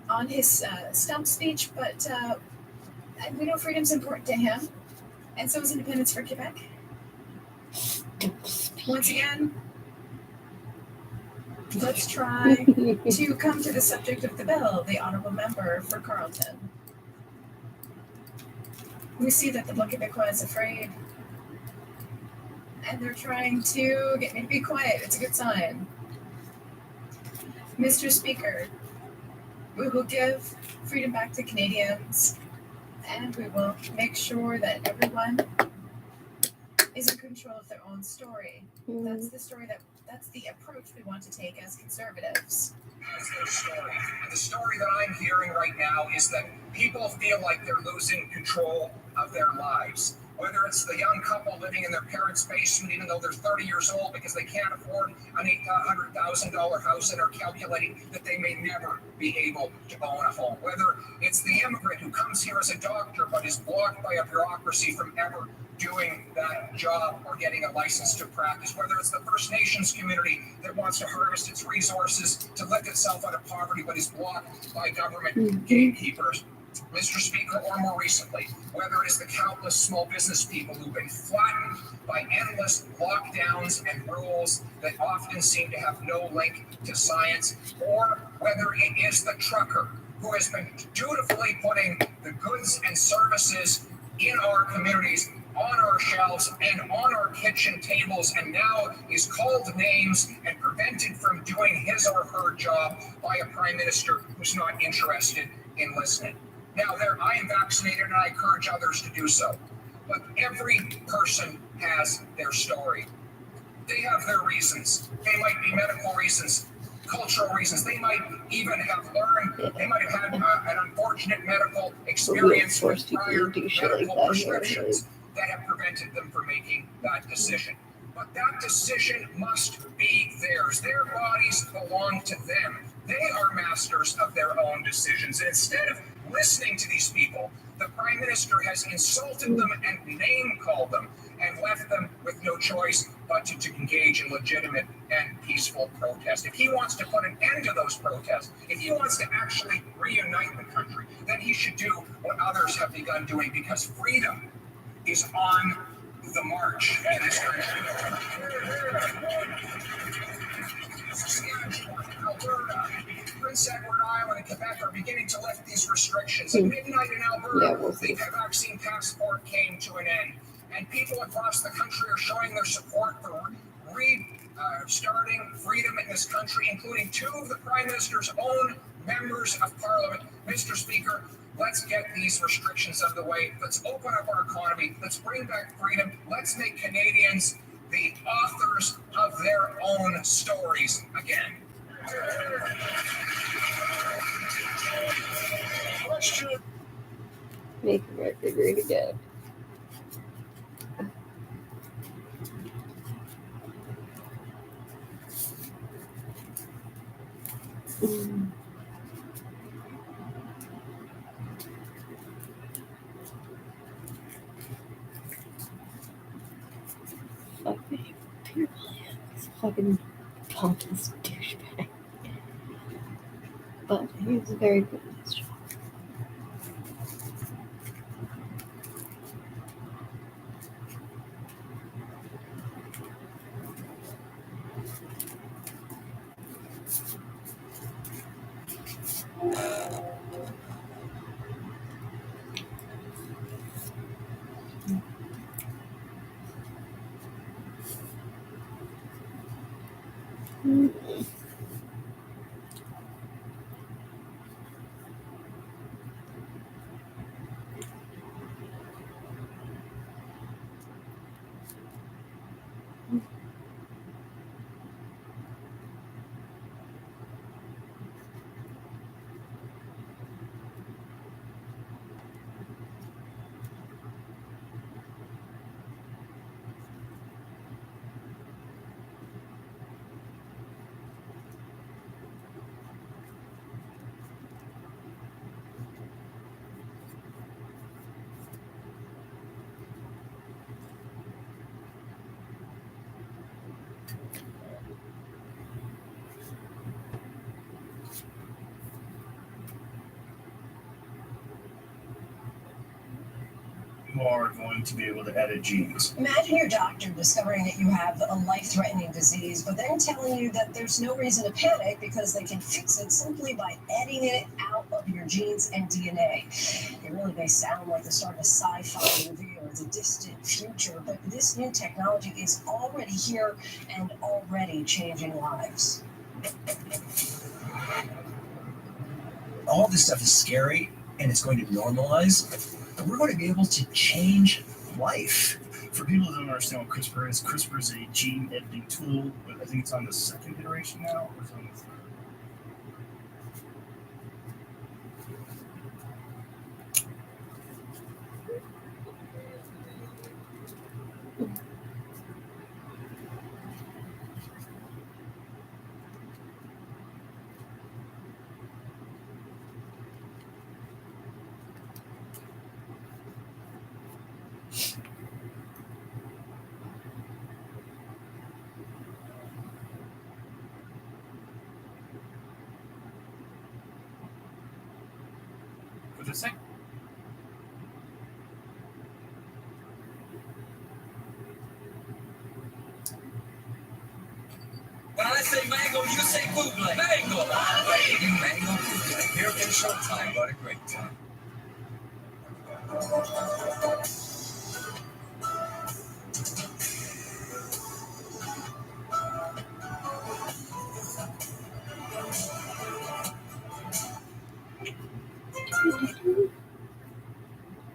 on his stump speech, but we know freedom's important to him, and so is independence for Quebec. Once again, let's try to come to the subject of the bill, the honourable member for Carleton. We see that the Bloc Québécois is afraid, and they're trying to get me to be quiet. It's a good sign. Mr. Speaker, we will give freedom back to Canadians, and we will make sure that everyone is in control of their own story. That's the story that's the approach we want to take as conservatives. Their story. And the story that I'm hearing right now is that people feel like they're losing control of their lives. Whether it's the young couple living in their parents' basement even though they're 30 years old because they can't afford an $800,000 house and are calculating that they may never be able to own a home. Whether it's the immigrant who comes here as a doctor but is blocked by a bureaucracy from ever doing that job or getting a license to practice. Whether it's the First Nations community that wants to harvest its resources to lift itself out of poverty but is blocked by government gatekeepers. Mr. Speaker, or more recently, whether it is the countless small business people who've been flattened by endless lockdowns and rules that often seem to have no link to science, or whether it is the trucker who has been dutifully putting the goods and services in our communities on our shelves and on our kitchen tables, and now is called names and prevented from doing his or her job by a prime minister who's not interested in listening. Now, I am vaccinated and I encourage others to do so. But every person has their story. They have their reasons. They might be medical reasons, cultural reasons. They might even have learned, they might have had an unfortunate medical experience with prior medical prescriptions that have prevented them from making that decision. But that decision must be theirs. Their bodies belong to them. They are masters of their own decisions. And instead of listening to these people. The Prime Minister has insulted them and name-called them and left them with no choice but to engage in legitimate and peaceful protest. If he wants to put an end to those protests, if he wants to actually reunite the country, then he should do what others have begun doing, because freedom is on the march in this country. Saskatchewan, Alberta, Prince Edward Island, and Quebec are beginning to lift these restrictions. At midnight in Alberta, the vaccine passport came to an end, and people across the country are showing their support for restarting freedom in this country, including two of the Prime Minister's own members of Parliament. Mr. Speaker, let's get these restrictions out of the way. Let's open up our economy. Let's bring back freedom. Let's make Canadians the authors of their own stories again. Question. Make America great again. Fuck me. Peter Williams. Fucking pompous douchebag. But he's very good at his job. You are going to be able to edit genes. Imagine your doctor discovering that you have a life-threatening disease, but then telling you that there's no reason to panic because they can fix it simply by editing it out of your genes and DNA. It really may sound like the start of a sci-fi movie or the distant future, but this new technology is already here and already changing lives. All this stuff is scary, and it's going to normalize. But we're going to be able to change life. For people who don't understand what CRISPR is a gene editing tool. But I think it's on the second iteration now, or it's on the third. For the second. When I say mango, you say bootleg. Mango! Mango bootleg. Here in Showtime, what a great time.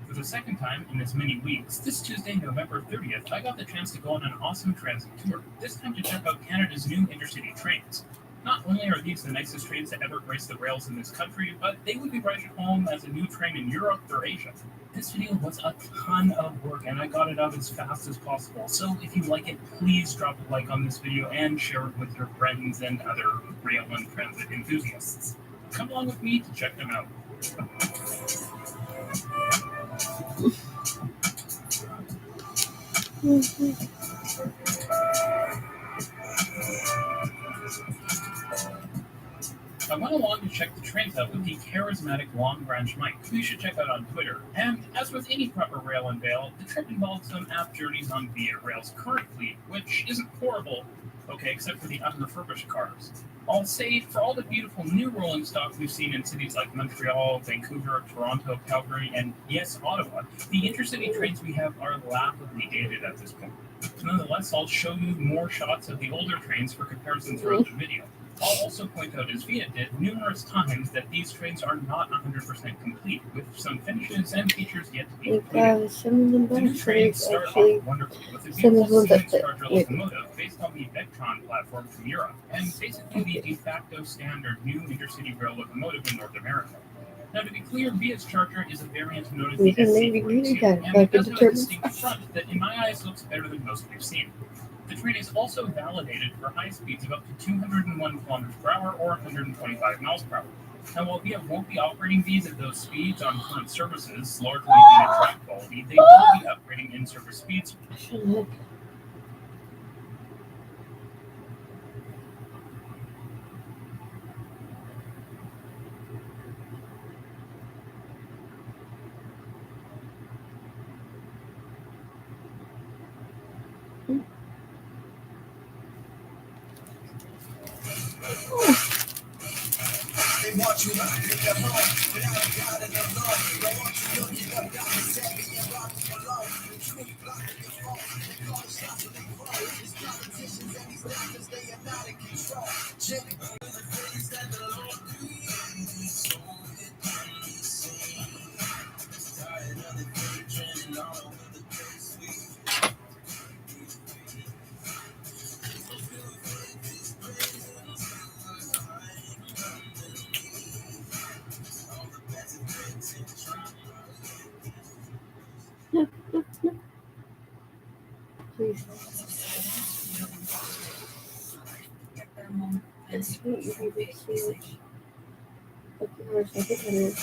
For the second time in as many weeks, this Tuesday, November 30th, I got the chance to go on an awesome transit tour, this time to check out Canada's new intercity trains. Not only are these the nicest trains to ever grace the rails in this country, but they would be right at home as a new train in Europe or Asia. This video was a ton of work, and I got it out as fast as possible, so if you like it, please drop a like on this video and share it with your friends and other rail and transit enthusiasts. Come along with me to check them out. I went along to check the trains out with the charismatic Long Branch Mike, who you should check out on Twitter. And as with any proper rail unveil, the trip involved some app journeys on Via Rail's current fleet, which isn't horrible, okay, except for the unrefurbished cars. I'll say, for all the beautiful new rolling stock we've seen in cities like Montreal, Vancouver, Toronto, Calgary, and yes, Ottawa, the intercity trains we have are laughably dated at this point. Nonetheless, I'll show you more shots of the older trains for comparison throughout the video. I'll also point out, as Via did numerous times, that these trains are not 100% complete, with some finishes and features yet to be completed. Some of them The new don't trains fit, start actually. off wonderfully with a Some of beautiful them don't Siemens fit. Charger locomotive based on the Vectron platform from Europe, and basically the de facto standard new intercity rail locomotive in North America. Now, to be clear, Via's Charger is a variant known as the SC42, and it does have a distinct front that, in my eyes, looks better than most we've seen. The train is also validated for high speeds of up to 201 kilometers per hour or 125 miles per hour. Now, while Via won't be operating these at those speeds on current services, largely due to track quality, they will be upgrading in-service speeds. They want you to pick them up, but I don't got enough love. They want you looking up, down the set, and rock them alone. The truth blocking your phone, they call the shots and they grow. These politicians and these doctors, they are not in control. Jimmy, the things that the Lord created, so it can be seen. Tired of the trending all over the place, Please. It's not really huge. But there's a bit of it.